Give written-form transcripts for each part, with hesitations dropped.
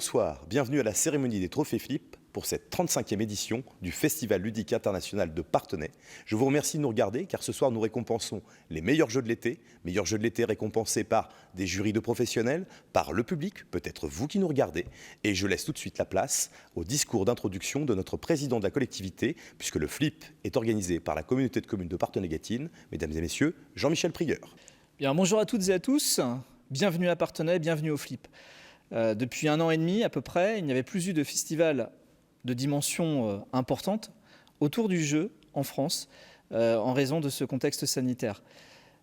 Bonsoir, bienvenue à la cérémonie des Trophées Flip pour cette 35e édition du Festival ludique international de Parthenay. Je vous remercie de nous regarder car ce soir nous récompensons les meilleurs jeux de l'été récompensés par des jurys de professionnels, par le public, peut-être vous qui nous regardez. Et je laisse tout de suite la place au discours d'introduction de notre président de la collectivité, puisque le Flip est organisé par la communauté de communes de Parthenay-Gâtine. Mesdames et messieurs, Jean-Michel Prieure. Bien, bonjour à toutes et à tous, bienvenue à Parthenay, bienvenue au Flip. Depuis 1 an et demi à peu près, il n'y avait plus eu de festival de dimension importante autour du jeu en France en raison de ce contexte sanitaire.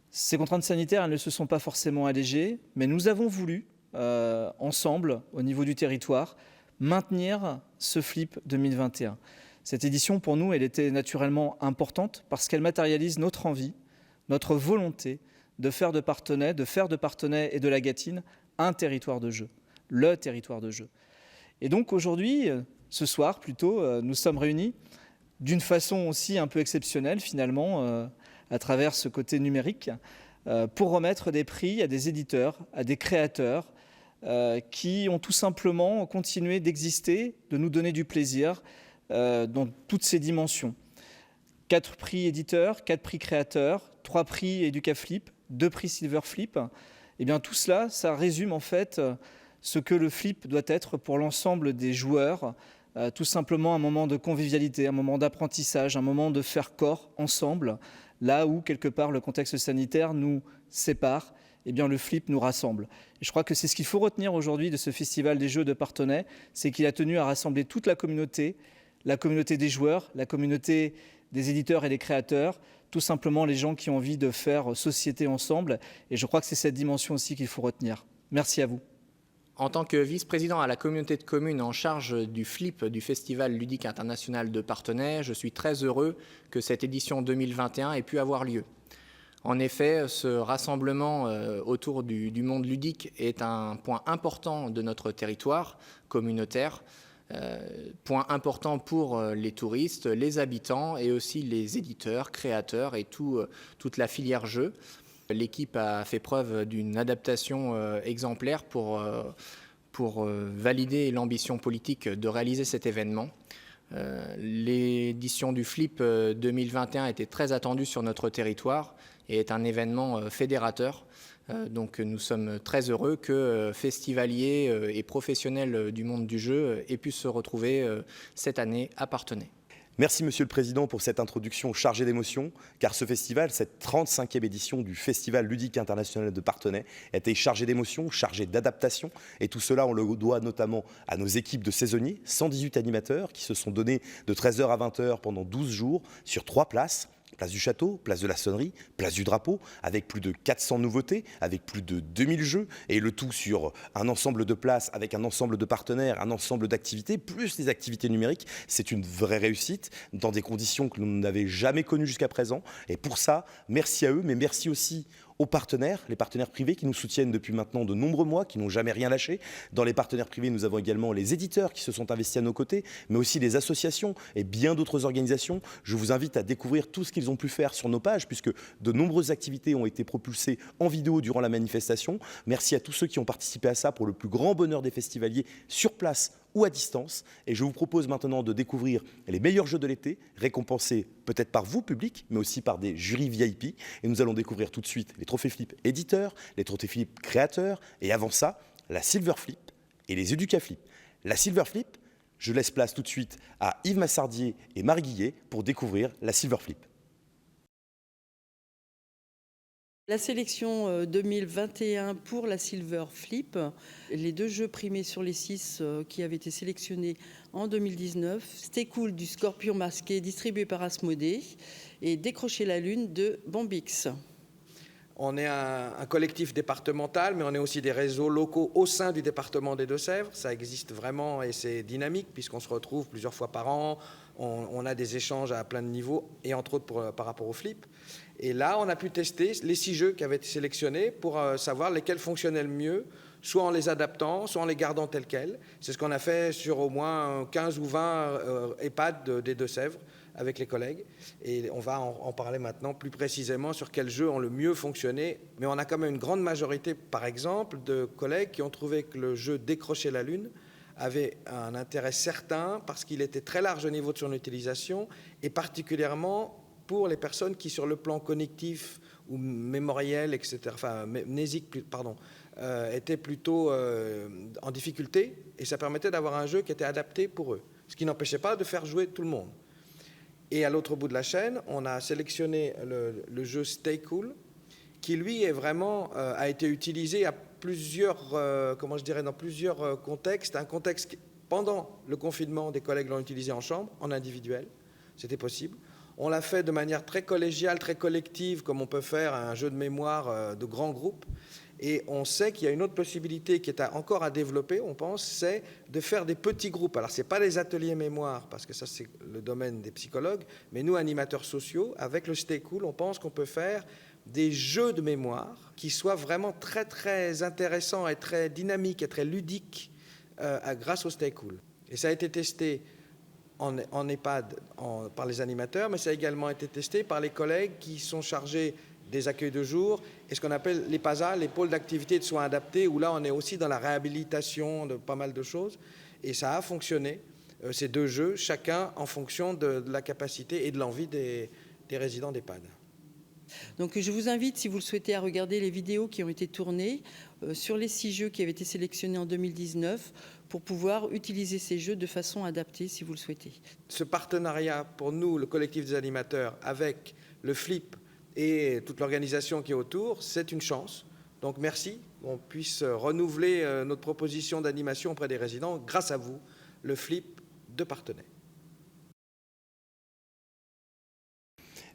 Ces contraintes sanitaires, elles ne se sont pas forcément allégées, mais nous avons voulu, ensemble, au niveau du territoire, maintenir ce Flip 2021. Cette édition, pour nous, elle était naturellement importante parce qu'elle matérialise notre envie, notre volonté de faire de Parthenay et de la Gâtine un territoire de jeu, le territoire de jeu. Et donc aujourd'hui, ce soir plutôt, nous sommes réunis d'une façon aussi un peu exceptionnelle finalement, à travers ce côté numérique, pour remettre des prix à des éditeurs, à des créateurs qui ont tout simplement continué d'exister, de nous donner du plaisir dans toutes ces dimensions. 4 prix éditeurs, 4 prix créateurs, 3 prix EducaFlip, 2 prix Silver Flip. Et bien tout cela, ça résume en fait ce que le Flip doit être pour l'ensemble des joueurs, tout simplement un moment de convivialité, un moment d'apprentissage, un moment de faire corps ensemble, là où quelque part le contexte sanitaire nous sépare, eh bien le Flip nous rassemble. Et je crois que c'est ce qu'il faut retenir aujourd'hui de ce festival des jeux de Parthenay, c'est qu'il a tenu à rassembler toute la communauté des joueurs, la communauté des éditeurs et des créateurs, tout simplement les gens qui ont envie de faire société ensemble. Et je crois que c'est cette dimension aussi qu'il faut retenir. Merci à vous. En tant que vice-président à la communauté de communes en charge du Flip du Festival ludique international de Parthenay, je suis très heureux que cette édition 2021 ait pu avoir lieu. En effet, ce rassemblement autour du monde ludique est un point important de notre territoire communautaire, point important pour les touristes, les habitants et aussi les éditeurs, créateurs et toute la filière jeu. L'équipe a fait preuve d'une adaptation exemplaire pour valider l'ambition politique de réaliser cet événement. L'édition du Flip 2021 était très attendue sur notre territoire et est un événement fédérateur. Donc nous sommes très heureux que festivaliers et professionnels du monde du jeu aient pu se retrouver cette année à Parthenay. Merci Monsieur le Président pour cette introduction chargée d'émotions, car ce festival, cette 35e édition du Festival ludique international de Parthenay, a été chargée d'émotions, chargée d'adaptation, et tout cela on le doit notamment à nos équipes de saisonniers, 118 animateurs qui se sont donnés de 13h à 20h pendant 12 jours sur 3 places. Place du Château, place de la Sonnerie, place du Drapeau, avec plus de 400 nouveautés, avec plus de 2000 jeux, et le tout sur un ensemble de places, avec un ensemble de partenaires, un ensemble d'activités, plus les activités numériques. C'est une vraie réussite, dans des conditions que nous n'avions jamais connues jusqu'à présent. Et pour ça, merci à eux, mais merci aussi aux partenaires, les partenaires privés qui nous soutiennent depuis maintenant de nombreux mois, qui n'ont jamais rien lâché. Dans les partenaires privés, nous avons également les éditeurs qui se sont investis à nos côtés, mais aussi les associations et bien d'autres organisations. Je vous invite à découvrir tout ce qu'ils ont pu faire sur nos pages, puisque de nombreuses activités ont été propulsées en vidéo durant la manifestation. Merci à tous ceux qui ont participé à ça pour le plus grand bonheur des festivaliers sur place ou à distance. Et je vous propose maintenant de découvrir les meilleurs jeux de l'été, récompensés peut-être par vous, public, mais aussi par des jurys VIP. Et nous allons découvrir tout de suite les Trophées Flip éditeurs, les Trophées Flip créateurs, et avant ça, la Silver Flip et les EducaFlip. La Silver Flip, je laisse place tout de suite à Yves Massardier et Marie Guillet pour découvrir la Silver Flip. La sélection 2021 pour la Silver Flip, les 2 jeux primés sur les 6 qui avaient été sélectionnés en 2019, C'était cool du Scorpion masqué distribué par Asmodée et Décrocher la lune de Bombix. On est un collectif départemental, mais on est aussi des réseaux locaux au sein du département des Deux-Sèvres. Ça existe vraiment et c'est dynamique puisqu'on se retrouve plusieurs fois par an. On a des échanges à plein de niveaux et entre autres par rapport au Flip. Et là, on a pu tester les 6 jeux qui avaient été sélectionnés pour savoir lesquels fonctionnaient le mieux, soit en les adaptant, soit en les gardant tels quels. C'est ce qu'on a fait sur au moins 15 ou 20 EHPAD des Deux-Sèvres avec les collègues. Et on va en parler maintenant plus précisément sur quels jeux ont le mieux fonctionné. Mais on a quand même une grande majorité, par exemple, de collègues qui ont trouvé que le jeu Décrocher la lune avait un intérêt certain parce qu'il était très large au niveau de son utilisation et particulièrement pour les personnes qui, sur le plan cognitif ou mémoriel, etc., enfin mnésique, pardon, étaient plutôt en difficulté, et ça permettait d'avoir un jeu qui était adapté pour eux, ce qui n'empêchait pas de faire jouer tout le monde. Et à l'autre bout de la chaîne, on a sélectionné le jeu Stay Cool, qui lui est vraiment a été utilisé à plusieurs, dans plusieurs contextes. Un contexte pendant le confinement, des collègues l'ont utilisé en chambre, en individuel, c'était possible. On l'a fait de manière très collégiale, très collective, comme on peut faire un jeu de mémoire de grands groupes. Et on sait qu'il y a une autre possibilité qui est encore à développer, on pense, c'est de faire des petits groupes. Alors, ce n'est pas les ateliers mémoire, parce que ça, c'est le domaine des psychologues, mais nous, animateurs sociaux, avec le Stay Cool, on pense qu'on peut faire des jeux de mémoire qui soient vraiment très, très intéressants et très dynamiques et très ludiques grâce au Stay Cool. Et ça a été testé en EHPAD par les animateurs, mais ça a également été testé par les collègues qui sont chargés des accueils de jour et ce qu'on appelle les PASA, les pôles d'activité de soins adaptés, où là on est aussi dans la réhabilitation de pas mal de choses. Et ça a fonctionné, ces deux jeux, chacun en fonction de la capacité et de l'envie des résidents d'EHPAD. Donc je vous invite, si vous le souhaitez, à regarder les vidéos qui ont été tournées sur les 6 jeux qui avaient été sélectionnés en 2019 pour pouvoir utiliser ces jeux de façon adaptée, si vous le souhaitez. Ce partenariat, pour nous, le collectif des animateurs, avec le FLIP et toute l'organisation qui est autour, c'est une chance. Donc merci, qu'on puisse renouveler notre proposition d'animation auprès des résidents grâce à vous, le FLIP de Parthenay.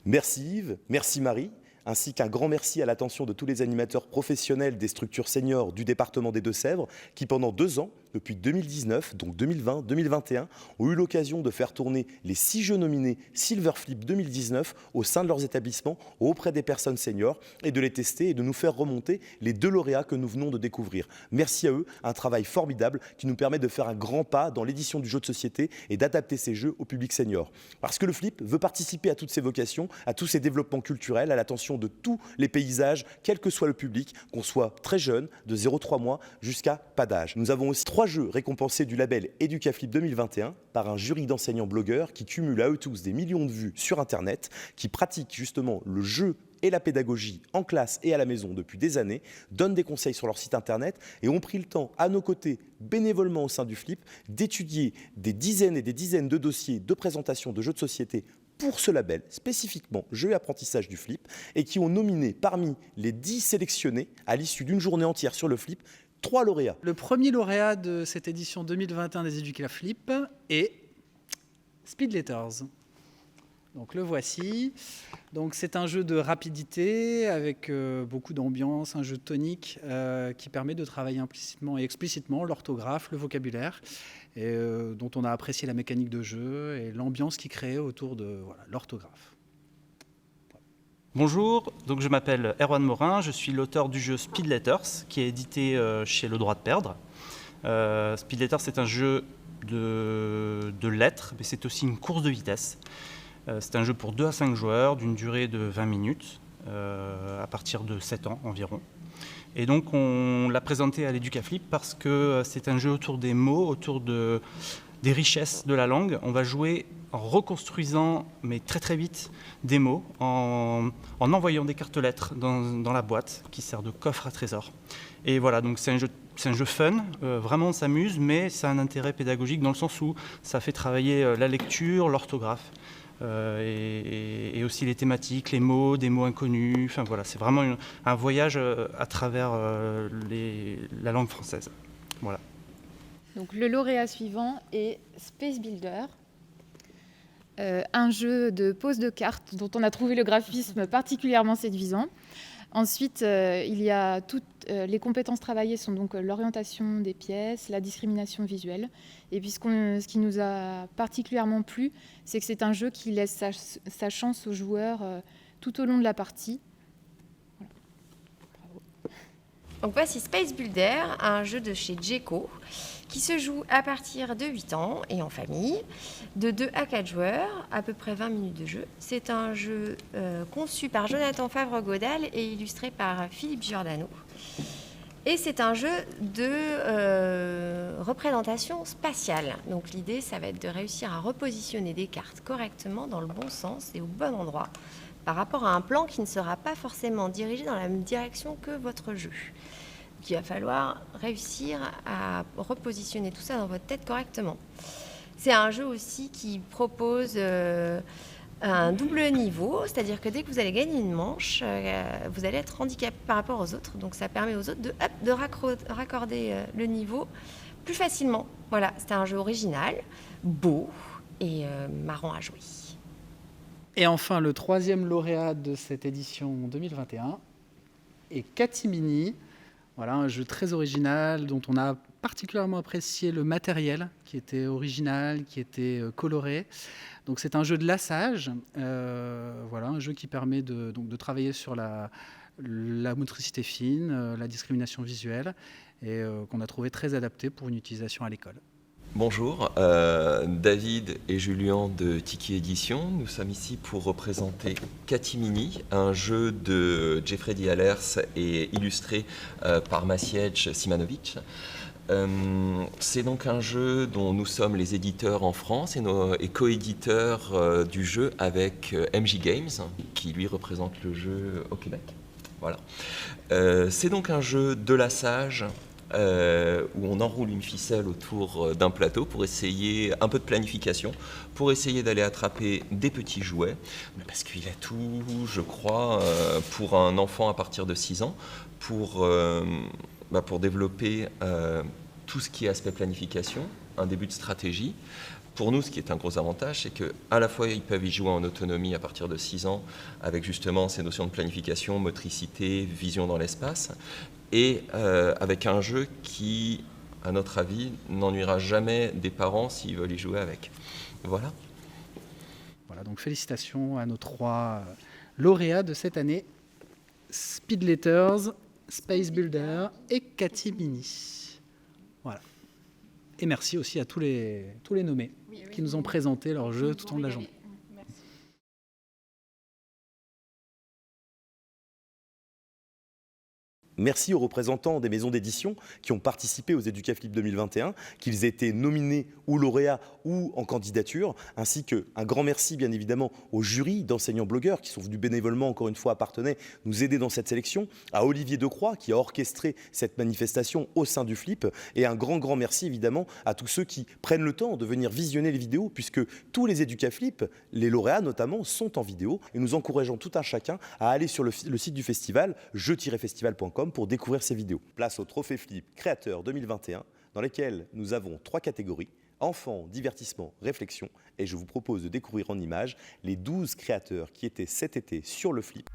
Merci Yves, merci Marie, ainsi qu'un grand merci à l'attention de tous les animateurs professionnels des structures seniors du département des Deux-Sèvres qui, pendant 2 ans, depuis 2019, donc 2020, 2021, ont eu l'occasion de faire tourner les 6 jeux nominés Silver Flip 2019 au sein de leurs établissements auprès des personnes seniors et de les tester et de nous faire remonter les 2 lauréats que nous venons de découvrir. Merci à eux, un travail formidable qui nous permet de faire un grand pas dans l'édition du jeu de société et d'adapter ces jeux au public senior. Parce que le Flip veut participer à toutes ces vocations, à tous ces développements culturels, à l'attention de tous les paysages, quel que soit le public, qu'on soit très jeune, de 0,3 mois jusqu'à pas d'âge. Nous avons aussi 3 jeux récompensés du label EducaFlip 2021 par un jury d'enseignants blogueurs qui cumulent à eux tous des millions de vues sur Internet, qui pratiquent justement le jeu et la pédagogie en classe et à la maison depuis des années, donnent des conseils sur leur site Internet et ont pris le temps, à nos côtés, bénévolement au sein du Flip, d'étudier des dizaines et des dizaines de dossiers de présentation de jeux de société pour ce label, spécifiquement Jeux et apprentissage du Flip, et qui ont nominé parmi les 10 sélectionnés, à l'issue d'une journée entière sur le Flip, 3 lauréats. Le premier lauréat de cette édition 2021 des EducaFlip est Speed Letters. Donc le voici. Donc c'est un jeu de rapidité avec beaucoup d'ambiance, un jeu tonique qui permet de travailler implicitement et explicitement l'orthographe, le vocabulaire, et dont on a apprécié la mécanique de jeu et l'ambiance qui crée autour de l'orthographe. Bonjour, donc je m'appelle Erwan Morin, je suis l'auteur du jeu Speed Letters qui est édité chez Le Droit de Perdre. Speed Letters, c'est un jeu de lettres, mais c'est aussi une course de vitesse. C'est un jeu pour 2 à 5 joueurs d'une durée de 20 minutes, à partir de 7 ans environ. Et donc on l'a présenté à l'EducaFlip parce que c'est un jeu autour des mots, autour des richesses de la langue. On va jouer en reconstruisant, mais très très vite, des mots, en envoyant des cartes lettres dans la boîte qui sert de coffre à trésor. Et voilà, donc c'est un jeu fun, vraiment on s'amuse, mais ça a un intérêt pédagogique dans le sens où ça fait travailler la lecture, l'orthographe, et aussi les thématiques, les mots, des mots inconnus. Enfin voilà, c'est vraiment un voyage à travers la langue française. Voilà. Donc le lauréat suivant est Space Builder. Un jeu de pose de cartes dont on a trouvé le graphisme particulièrement séduisant. Ensuite, il y a toutes les compétences travaillées sont donc l'orientation des pièces, la discrimination visuelle. Et puis ce qui nous a particulièrement plu, c'est que c'est un jeu qui laisse sa chance aux joueurs tout au long de la partie. Voilà. Bravo. Donc voici Space Builder, un jeu de chez Djeco, qui se joue à partir de 8 ans et en famille, de 2 à 4 joueurs, à peu près 20 minutes de jeu. C'est un jeu conçu par Jonathan Favre-Godal et illustré par Philippe Giordano. Et c'est un jeu de représentation spatiale. Donc l'idée, ça va être de réussir à repositionner des cartes correctement dans le bon sens et au bon endroit par rapport à un plan qui ne sera pas forcément dirigé dans la même direction que votre jeu. Donc il va falloir réussir à repositionner tout ça dans votre tête correctement. C'est un jeu aussi qui propose un double niveau, c'est-à-dire que dès que vous allez gagner une manche, vous allez être handicapé par rapport aux autres. Donc ça permet aux autres de raccorder le niveau plus facilement. Voilà, c'est un jeu original, beau et marrant à jouer. Et enfin, le troisième lauréat de cette édition 2021 est Catimini. Voilà, un jeu très original dont on a particulièrement apprécié le matériel qui était original, qui était coloré. Donc c'est un jeu de lassage, voilà, un jeu qui permet de travailler sur la motricité fine, la discrimination visuelle, et qu'on a trouvé très adapté pour une utilisation à l'école. Bonjour, David et Julien de Tiki Édition. Nous sommes ici pour représenter Catimini, un jeu de Jeffrey Dialers et illustré par Maciej Simanovic. C'est donc un jeu dont nous sommes les éditeurs en France et coéditeurs du jeu avec MJ Games, qui lui représente le jeu au Québec. Voilà. C'est donc un jeu de lassage où on enroule une ficelle autour d'un plateau pour essayer un peu de planification, pour essayer d'aller attraper des petits jouets, parce qu'il a tout, je crois, pour un enfant à partir de 6 ans, pour développer tout ce qui est aspect planification, un début de stratégie. Pour nous, ce qui est un gros avantage, c'est qu'à la fois, ils peuvent y jouer en autonomie à partir de 6 ans, avec justement ces notions de planification, motricité, vision dans l'espace, et avec un jeu qui, à notre avis, n'ennuiera jamais des parents s'ils veulent y jouer avec. Voilà. Voilà, donc félicitations à nos 3 lauréats de cette année, Speedletters, Space Builder et Catimini. Voilà. Et merci aussi à tous les nommés qui nous ont présenté leur jeu tout au long de la journée. Merci aux représentants des maisons d'édition qui ont participé aux EducaFlip 2021, qu'ils aient été nominés ou lauréats ou en candidature, ainsi qu'un grand merci bien évidemment au jury d'enseignants blogueurs qui sont venus bénévolement, encore une fois à Parthenay, nous aider dans cette sélection, à Olivier Decroix qui a orchestré cette manifestation au sein du Flip, et un grand merci évidemment à tous ceux qui prennent le temps de venir visionner les vidéos, puisque tous les EducaFlip, les lauréats notamment, sont en vidéo, et nous encourageons tout un chacun à aller sur le site du festival, jeu-festival.com, pour découvrir ces vidéos. Place au Trophée Flip Créateur 2021, dans lesquels nous avons 3 catégories, enfants, divertissement, réflexion, et je vous propose de découvrir en images les 12 créateurs qui étaient cet été sur le Flip.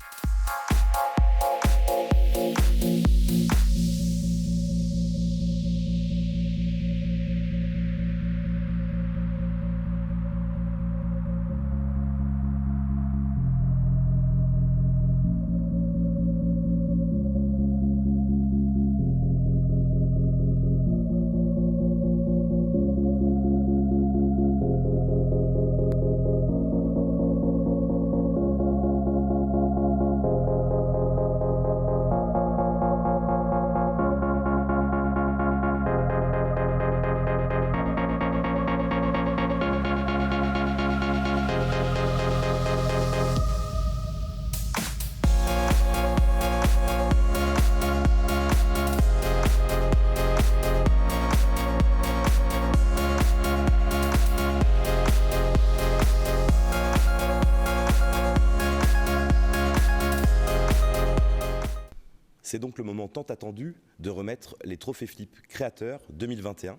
C'est donc le moment tant attendu de remettre les Trophées Flip Créateurs 2021.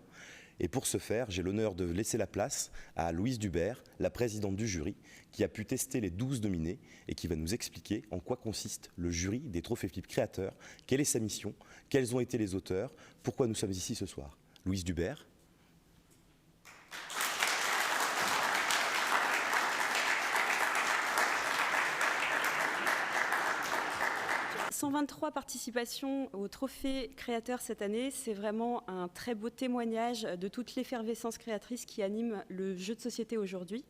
Et pour ce faire, j'ai l'honneur de laisser la place à Louise Dubert, la présidente du jury, qui a pu tester les 12 nominés et qui va nous expliquer en quoi consiste le jury des Trophées Flip Créateurs, quelle est sa mission, quels ont été les auteurs, pourquoi nous sommes ici ce soir. Louise Dubert. 123 participations au Trophée Créateur cette année, c'est vraiment un très beau témoignage de toute l'effervescence créatrice qui anime le jeu de société aujourd'hui.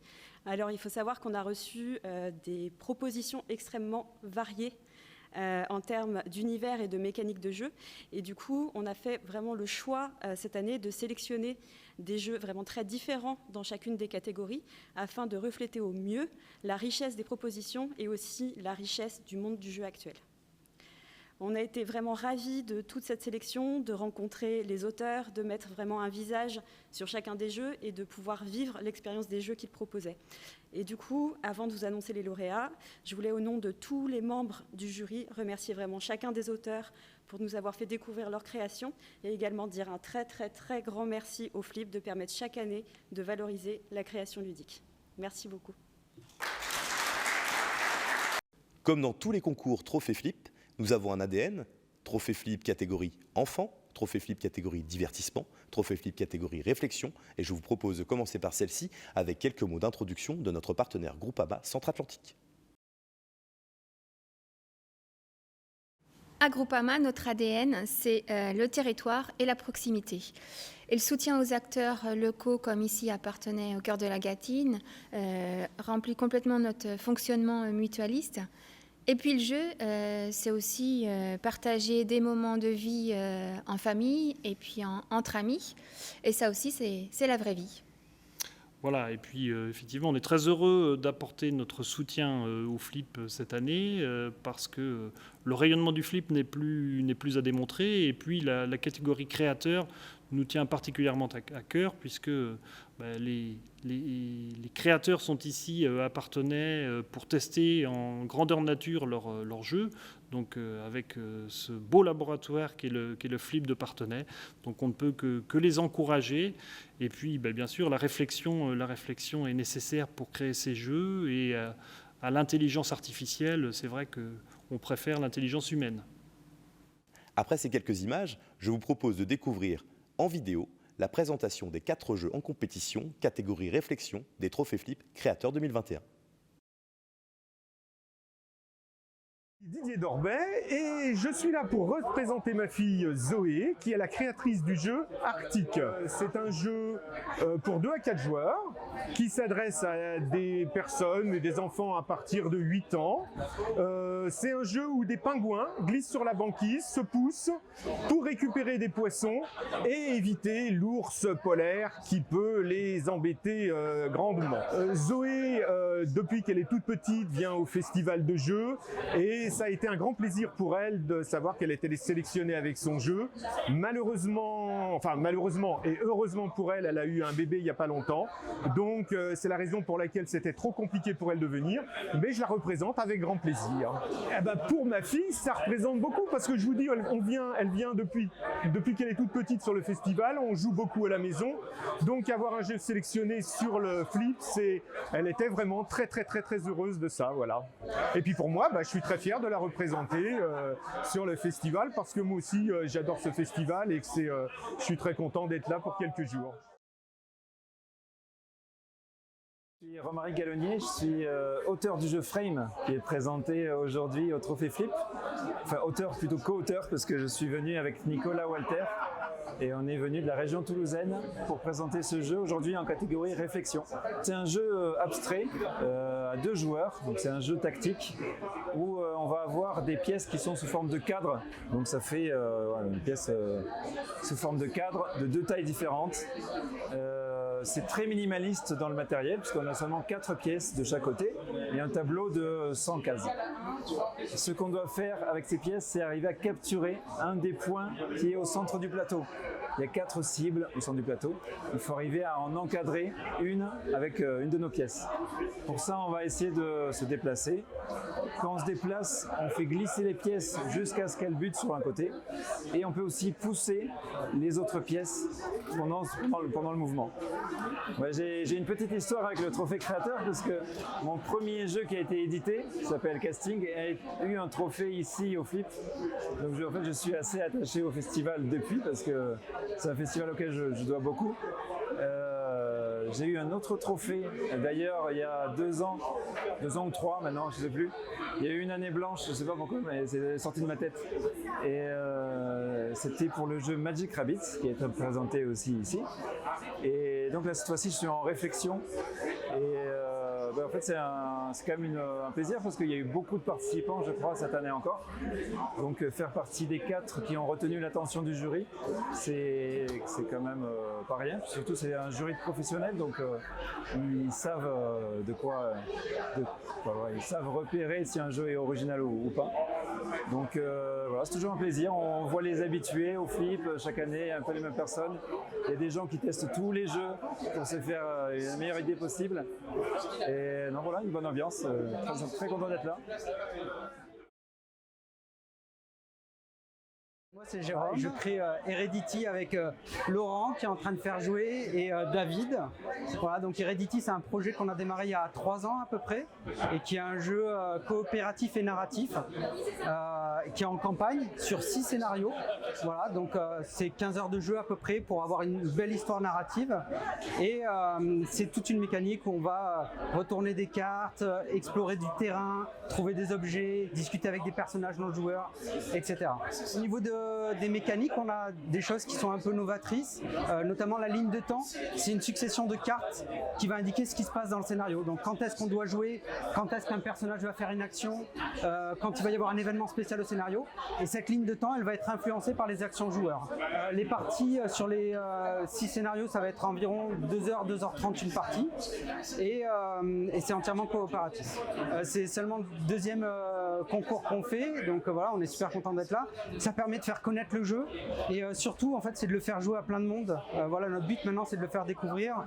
Alors il faut savoir qu'on a reçu des propositions extrêmement variées en termes d'univers et de mécanique de jeu. Et du coup, on a fait vraiment le choix cette année de sélectionner des jeux vraiment très différents dans chacune des catégories afin de refléter au mieux la richesse des propositions et aussi la richesse du monde du jeu actuel. On a été vraiment ravis de toute cette sélection, de rencontrer les auteurs, de mettre vraiment un visage sur chacun des jeux et de pouvoir vivre l'expérience des jeux qu'ils proposaient. Et du coup, avant de vous annoncer les lauréats, je voulais au nom de tous les membres du jury remercier vraiment chacun des auteurs pour nous avoir fait découvrir leur création et également dire un très très très grand merci au Flip de permettre chaque année de valoriser la création ludique. Merci beaucoup. Comme dans tous les concours Trophée Flip, nous avons un ADN, Trophée Flip catégorie enfant, Trophée Flip catégorie divertissement, Trophée Flip catégorie réflexion, et je vous propose de commencer par celle-ci avec quelques mots d'introduction de notre partenaire Groupama Centre-Atlantique. À Groupama, notre ADN, c'est le territoire et la proximité. Et le soutien aux acteurs locaux, comme ici à Parthenay, au cœur de la Gâtine, remplit complètement notre fonctionnement mutualiste. Et puis le jeu, c'est aussi partager des moments de vie en famille et puis entre amis. Et ça aussi, c'est la vraie vie. Voilà, et puis effectivement, on est très heureux d'apporter notre soutien au Flip cette année parce que le rayonnement du Flip n'est plus à démontrer. Et puis la catégorie créateur nous tient particulièrement à cœur puisque les créateurs sont ici à Parthenay pour tester en grandeur nature leur jeu, donc avec ce beau laboratoire qui est le Flip de Parthenay. Donc on ne peut que les encourager. Et puis bien sûr, la réflexion est nécessaire pour créer ces jeux. Et à l'intelligence artificielle, c'est vrai qu'on préfère l'intelligence humaine. Après ces quelques images, je vous propose de découvrir en vidéo la présentation des 4 jeux en compétition, catégorie réflexion, des Trophées Flip Créateurs 2021. Didier Dorbet et je suis là pour représenter ma fille Zoé qui est la créatrice du jeu Arctique. C'est un jeu pour 2 à 4 joueurs qui s'adresse à des personnes et des enfants à partir de 8 ans. C'est un jeu où des pingouins glissent sur la banquise, se poussent pour récupérer des poissons et éviter l'ours polaire qui peut les embêter grandement. Zoé, depuis qu'elle est toute petite, vient au festival de jeux et ça a été un grand plaisir pour elle de savoir qu'elle était sélectionnée avec son jeu. Malheureusement et heureusement pour elle, elle a eu un bébé il n'y a pas longtemps. Donc c'est la raison pour laquelle c'était trop compliqué pour elle de venir. Mais je la représente avec grand plaisir. Pour ma fille, ça représente beaucoup parce que je vous dis, elle vient depuis qu'elle est toute petite sur le festival. On joue beaucoup à la maison. Donc avoir un jeu sélectionné sur le Flip, elle était vraiment très très très très heureuse de ça. Voilà. Et puis pour moi, je suis très fier de la représenter sur le festival parce que moi aussi j'adore ce festival et que je suis très content d'être là pour quelques jours. Je suis Romaric Gallonnier, je suis auteur du jeu Frame qui est présenté aujourd'hui au Trophée Flip. Enfin auteur, plutôt co-auteur parce que je suis venu avec Nicolas Walter et on est venu de la région toulousaine pour présenter ce jeu aujourd'hui en catégorie réflexion. C'est un jeu abstrait à 2 joueurs, donc c'est un jeu tactique où on va avoir des pièces qui sont sous forme de cadre. Donc ça fait une pièce sous forme de cadre de 2 tailles différentes. C'est très minimaliste dans le matériel puisqu'on a seulement 4 pièces de chaque côté et un tableau de 100 cases. Ce qu'on doit faire avec ces pièces, c'est arriver à capturer un des points qui est au centre du plateau. Il y a 4 cibles au centre du plateau. Il faut arriver à en encadrer une avec une de nos pièces. Pour ça, on va essayer de se déplacer. Quand on se déplace, on fait glisser les pièces jusqu'à ce qu'elles butent sur un côté. Et on peut aussi pousser les autres pièces pendant le mouvement. Ouais, j'ai une petite histoire avec le trophée créateur parce que mon premier jeu qui a été édité s'appelle Casting et a eu un trophée ici au Flip. Donc en fait, je suis assez attaché au festival depuis parce que c'est un festival auquel je dois beaucoup. J'ai eu un autre trophée, d'ailleurs il y a 2 ans ou 3 maintenant, je ne sais plus. Il y a eu une année blanche, je ne sais pas pourquoi, mais c'est sorti de ma tête. Et c'était pour le jeu Magic Rabbit, qui est présenté aussi ici. Et donc là, cette fois-ci, je suis en réflexion. Et en fait, c'est quand même un plaisir parce qu'il y a eu beaucoup de participants, je crois, cette année encore. Donc, faire partie des 4 qui ont retenu l'attention du jury, c'est quand même pas rien. Surtout, c'est un jury de professionnels, donc ils savent ils savent repérer si un jeu est original ou pas. Donc, voilà, c'est toujours un plaisir. On voit les habitués au flip chaque année, un peu les mêmes personnes. Il y a des gens qui testent tous les jeux pour se faire la meilleure idée possible. Et non, voilà, une bonne ambiance. Très content d'être là. Moi c'est Jérôme, je crée Heredity avec Laurent qui est en train de faire jouer et David. Voilà, donc Heredity c'est un projet qu'on a démarré il y a 3 ans à peu près et qui est un jeu coopératif et narratif qui est en campagne sur 6 scénarios. Voilà, donc c'est 15 heures de jeu à peu près pour avoir une belle histoire narrative et c'est toute une mécanique où on va retourner des cartes, explorer du terrain, trouver des objets, discuter avec des personnages non joueurs, etc. Au niveau des mécaniques, on a des choses qui sont un peu novatrices, notamment la ligne de temps. C'est une succession de cartes qui va indiquer ce qui se passe dans le scénario. Donc quand est-ce qu'on doit jouer, quand est-ce qu'un personnage va faire une action, quand il va y avoir un événement spécial au scénario. Et cette ligne de temps, elle va être influencée par les actions joueurs. Les parties sur les 6 scénarios, ça va être environ 2h, 2h30 une partie. Et c'est entièrement coopératif. C'est seulement le 2e concours qu'on fait, donc voilà, on est super content d'être là. Ça permet de faire connaître le jeu et surtout en fait c'est de le faire jouer à plein de monde. Voilà, notre but maintenant c'est de le faire découvrir,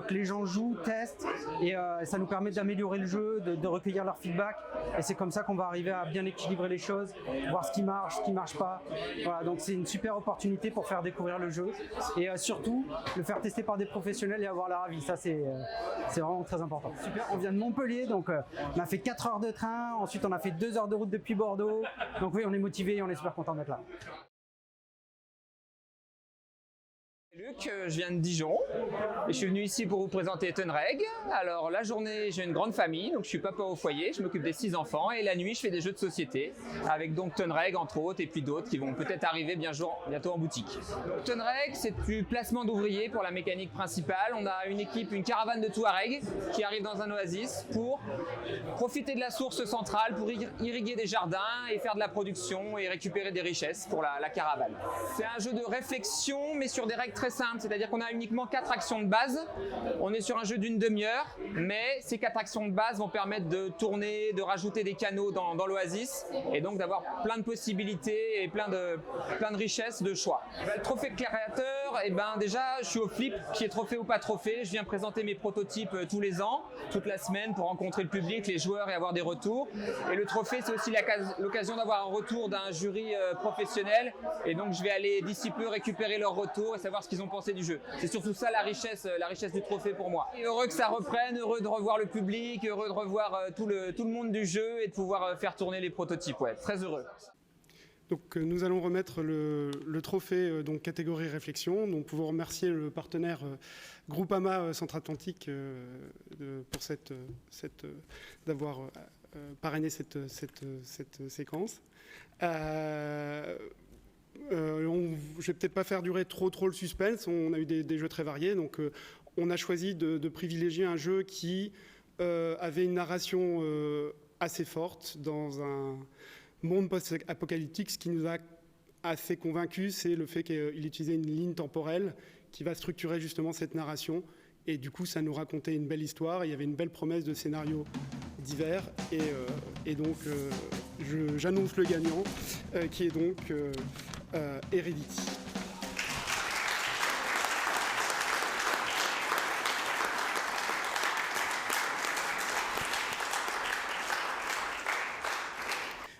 que les gens jouent, testent et ça nous permet d'améliorer le jeu, de recueillir leur feedback et c'est comme ça qu'on va arriver à bien équilibrer les choses, voir ce qui marche pas. Voilà, donc c'est une super opportunité pour faire découvrir le jeu et surtout le faire tester par des professionnels et avoir leur avis. Ça c'est vraiment très important. Super, on vient de Montpellier, donc on a fait 4 heures de train, ensuite on a fait 2 heures de route depuis Bordeaux. Donc oui, on est motivé et on est super content d'être là. Luc, je viens de Dijon et je suis venu ici pour vous présenter Tonreg. Alors la journée, j'ai une grande famille, donc je suis papa au foyer, je m'occupe des 6 enfants et la nuit, je fais des jeux de société avec donc Tonreg entre autres et puis d'autres qui vont peut-être arriver bientôt en boutique. Tonreg, c'est du placement d'ouvriers pour la mécanique principale. On a une équipe, une caravane de Touareg qui arrive dans un oasis pour profiter de la source centrale, pour irriguer des jardins et faire de la production et récupérer des richesses pour la caravane. C'est un jeu de réflexion mais sur des règles très simple, c'est-à-dire qu'on a uniquement 4 actions de base. On est sur un jeu d'une demi-heure, mais ces 4 actions de base vont permettre de tourner, de rajouter des canaux dans l'oasis et donc d'avoir plein de possibilités et plein de richesses de choix. Le trophée créateur, déjà je suis au Flip qui est trophée ou pas trophée. Je viens présenter mes prototypes tous les ans, toute la semaine pour rencontrer le public, les joueurs et avoir des retours. Et le trophée, c'est aussi l'occasion d'avoir un retour d'un jury professionnel et donc je vais aller d'ici peu récupérer leurs retours et savoir ce qu'ils ont pensé du jeu. C'est surtout ça la richesse du trophée pour moi. Et heureux que ça reprenne, heureux de revoir le public, heureux de revoir tout le monde du jeu et de pouvoir faire tourner les prototypes. Ouais, très heureux. Donc nous allons remettre le trophée donc catégorie réflexion. Donc pouvons remercier le partenaire Groupama Centre-Atlantique pour d'avoir parrainé cette séquence. Je ne vais peut-être pas faire durer trop le suspense. On a eu des jeux très variés. Donc, on a choisi de privilégier un jeu qui avait une narration assez forte dans un monde post-apocalyptique. Ce qui nous a assez convaincus, c'est le fait qu'il utilisait une ligne temporelle qui va structurer justement cette narration. Et du coup, ça nous racontait une belle histoire. Il y avait une belle promesse de scénarios divers. Et donc, j'annonce le gagnant, qui est donc Heredity.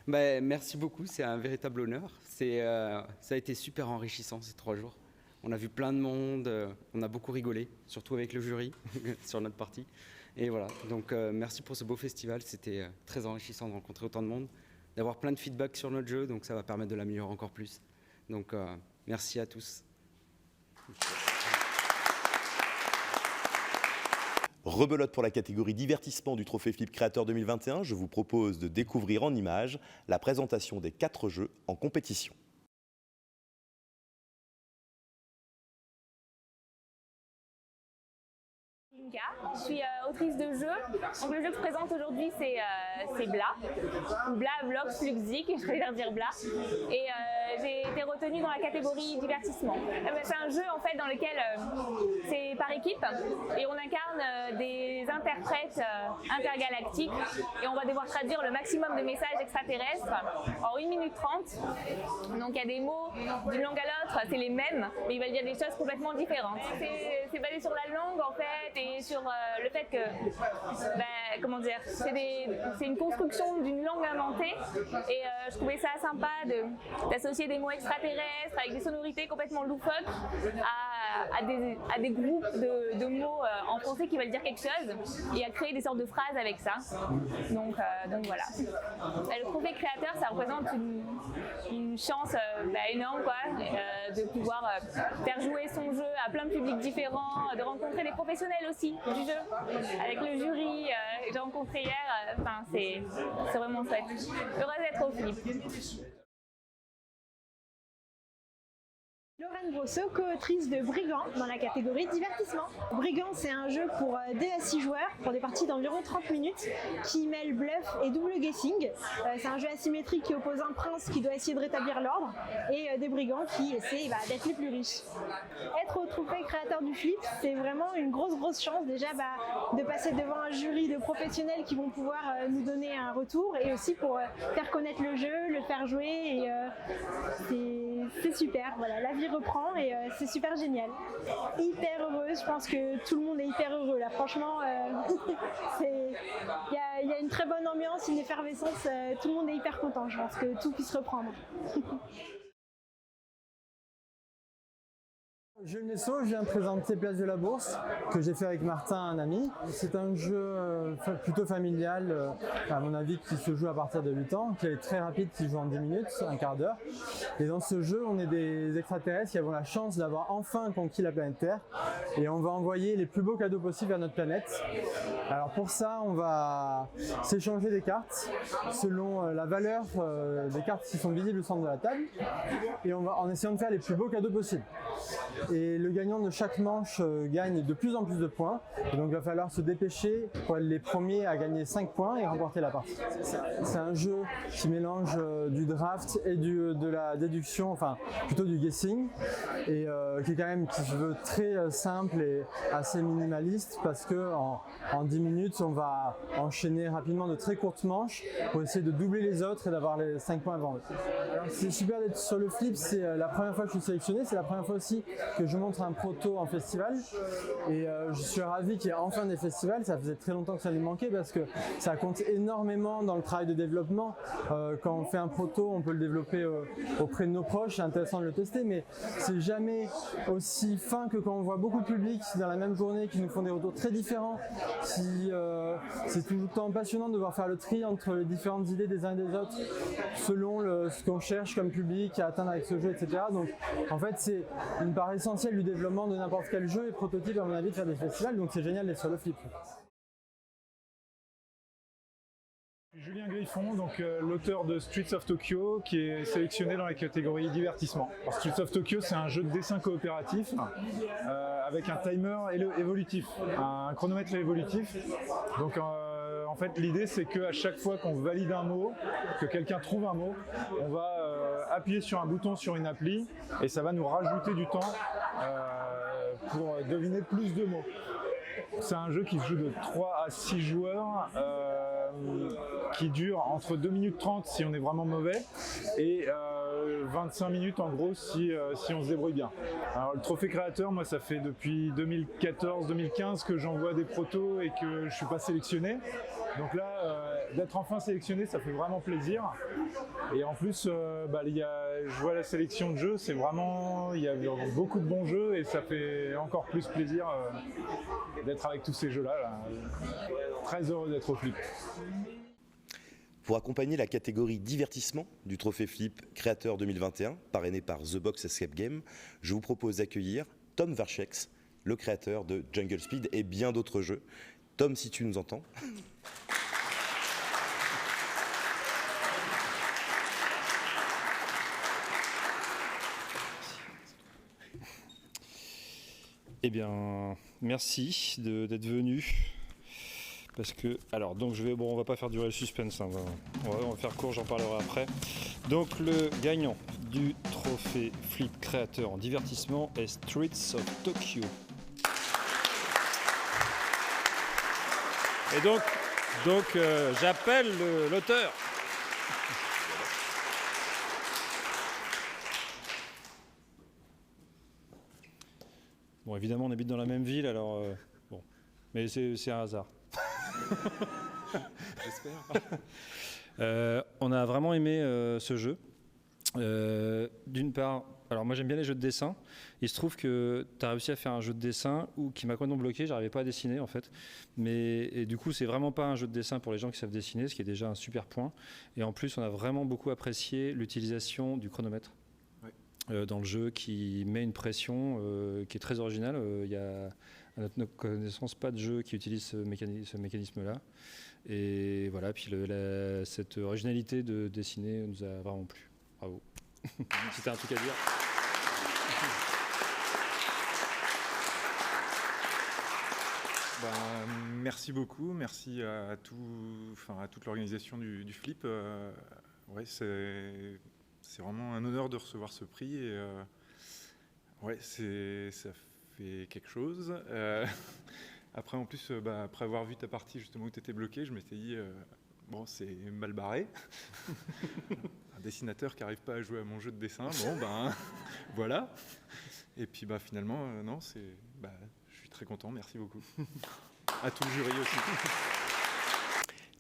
Merci beaucoup, c'est un véritable honneur. Ça a été super enrichissant ces 3 jours. On a vu plein de monde, on a beaucoup rigolé, surtout avec le jury sur notre partie. Et voilà, donc merci pour ce beau festival, c'était très enrichissant de rencontrer autant de monde, d'avoir plein de feedback sur notre jeu, donc ça va permettre de l'améliorer encore plus. Donc merci à tous. Rebelote pour la catégorie divertissement du Trophée Flip Créateur 2021, je vous propose de découvrir en images la présentation des 4 jeux en compétition. Je suis autrice de jeu. Donc le jeu que je présente aujourd'hui, c'est Bla. Bla, Vlog, Fluxic, je préfère dire Bla. Et j'ai été retenue dans la catégorie divertissement. C'est un jeu en fait dans lequel c'est par équipe et on incarne des interprètes intergalactiques et on va devoir traduire le maximum de messages extraterrestres en 1 minute 30. Donc il y a des mots d'une langue à l'autre, c'est les mêmes, mais ils veulent dire des choses complètement différentes. C'est basé sur la langue en fait et sur le fait que, comment dire, c'est une construction d'une langue inventée et je trouvais ça sympa d'associer des mots extraterrestres avec des sonorités complètement loufoques à des groupes de mots en français qui veulent dire quelque chose et à créer des sortes de phrases avec ça. Donc voilà. Le trophée créateur, ça représente une chance énorme quoi, de pouvoir faire jouer son jeu à plein de publics différents, de rencontrer des professionnels aussi du jeu avec le jury que j'ai rencontré hier. C'est vraiment chouette. Heureuse d'être au Flip. Lorraine Brosseau, co-autrice de Brigand dans la catégorie divertissement. Brigand, c'est un jeu pour 2 à 6 joueurs pour des parties d'environ 30 minutes qui mêle bluff et double guessing. C'est un jeu asymétrique qui oppose un prince qui doit essayer de rétablir l'ordre et des brigands qui essaient d'être les plus riches. Être au trophée créateur du Flip, c'est vraiment une grosse chance déjà de passer devant un jury de professionnels qui vont pouvoir nous donner un retour et aussi pour faire connaître le jeu, le faire jouer et c'est super. Voilà, la vie reprend et c'est super génial. Hyper heureuse, je pense que tout le monde est hyper heureux là. Franchement, il y a une très bonne ambiance, une effervescence, tout le monde est hyper content. Je pense que tout puisse reprendre. Jules Messot, je viens de présenter Place de la Bourse, que j'ai fait avec Martin, un ami. C'est un jeu plutôt familial, à mon avis, qui se joue à partir de 8 ans, qui est très rapide, qui joue en 10 minutes, un quart d'heure. Et dans ce jeu, on est des extraterrestres qui avons la chance d'avoir enfin conquis la planète Terre. Et on va envoyer les plus beaux cadeaux possibles vers notre planète. Alors pour ça, on va s'échanger des cartes selon la valeur des cartes qui sont visibles au centre de la table. Et on va en essayant de faire les plus beaux cadeaux possibles. Et le gagnant de chaque manche gagne de plus en plus de points. Et donc il va falloir se dépêcher pour être les premiers à gagner 5 points et remporter la partie. C'est un jeu qui mélange du draft et de la déduction, enfin plutôt du guessing, et qui est quand même, qui se veut très simple et assez minimaliste parce que en 10 minutes on va enchaîner rapidement de très courtes manches pour essayer de doubler les autres et d'avoir les 5 points avant eux. C'est super d'être sur le Flip, c'est la première fois que je suis sélectionné, c'est la première fois aussi que je montre un proto en festival et je suis ravi qu'il y ait enfin des festivals. Ça faisait très longtemps que ça nous manquait parce que ça compte énormément dans le travail de développement. Quand on fait un proto, on peut le développer auprès de nos proches, c'est intéressant de le tester, mais c'est jamais aussi fin que quand on voit beaucoup de public dans la même journée qui nous font des retours très différents. C'est tout le temps passionnant de devoir faire le tri entre les différentes idées des uns et des autres selon ce qu'on cherche comme public à atteindre avec ce jeu, etc. Donc en fait c'est une part essentielle du développement de n'importe quel jeu et prototype à mon avis de faire des festivals, donc c'est génial d'être sur le Flip. Julien Griffon, donc l'auteur de Streets of Tokyo, qui est sélectionné dans la catégorie divertissement. Alors, Streets of Tokyo, c'est un jeu de dessin coopératif avec un timer évolutif, un chronomètre évolutif. Donc en fait, l'idée c'est qu'à chaque fois qu'on valide un mot, que quelqu'un trouve un mot, on va appuyer sur un bouton sur une appli et ça va nous rajouter du temps pour deviner plus de mots. C'est un jeu qui se joue de 3 à 6 joueurs, qui dure entre 2 minutes 30 si on est vraiment mauvais et 25 minutes en gros si on se débrouille bien. Alors le trophée créateur, moi ça fait depuis 2014-2015 que j'envoie des protos et que je ne suis pas sélectionné. Donc là, d'être enfin sélectionné, ça fait vraiment plaisir. Et en plus, je vois la sélection de jeux, c'est vraiment, il y a beaucoup de bons jeux et ça fait encore plus plaisir d'être avec tous ces jeux-là. Là. Très heureux d'être au Flip. Pour accompagner la catégorie divertissement du Trophée Flip Créateur 2021, parrainé par The Box Escape Game, je vous propose d'accueillir Tom Verchex, le créateur de Jungle Speed et bien d'autres jeux. Tom, si tu nous entends. Eh bien, merci d'être venu Parce que, alors, donc on va pas faire durer le suspense, hein, on va faire court, j'en parlerai après. Donc le gagnant du trophée Flip créateur en divertissement est Streets of Tokyo. Et donc j'appelle l'auteur. Bon, évidemment, on habite dans la même ville, alors bon, mais c'est un hasard. J'espère. On a vraiment aimé ce jeu. D'une part, alors moi j'aime bien les jeux de dessin. Il se trouve que tu as réussi à faire un jeu de dessin qui m'a complètement bloqué, j'arrivais pas à dessiner en fait. Et du coup, c'est vraiment pas un jeu de dessin pour les gens qui savent dessiner, ce qui est déjà un super point. Et en plus, on a vraiment beaucoup apprécié l'utilisation du chronomètre. Dans le jeu qui met une pression qui est très originale. Il y a à notre connaissance pas de jeu qui utilise ce mécanisme-là. Et voilà, puis cette originalité de dessiner nous a vraiment plu. Bravo. C'était un truc à dire. Merci beaucoup, merci à toute l'organisation du Flip. Ouais, c'est vraiment un honneur de recevoir ce prix et ça fait quelque chose. Après, en plus, après avoir vu ta partie justement où tu étais bloqué, je m'étais dit, bon, c'est mal barré. Un dessinateur qui n'arrive pas à jouer à mon jeu de dessin, voilà. Et puis finalement, non, je suis très content, merci beaucoup. À tout le jury aussi.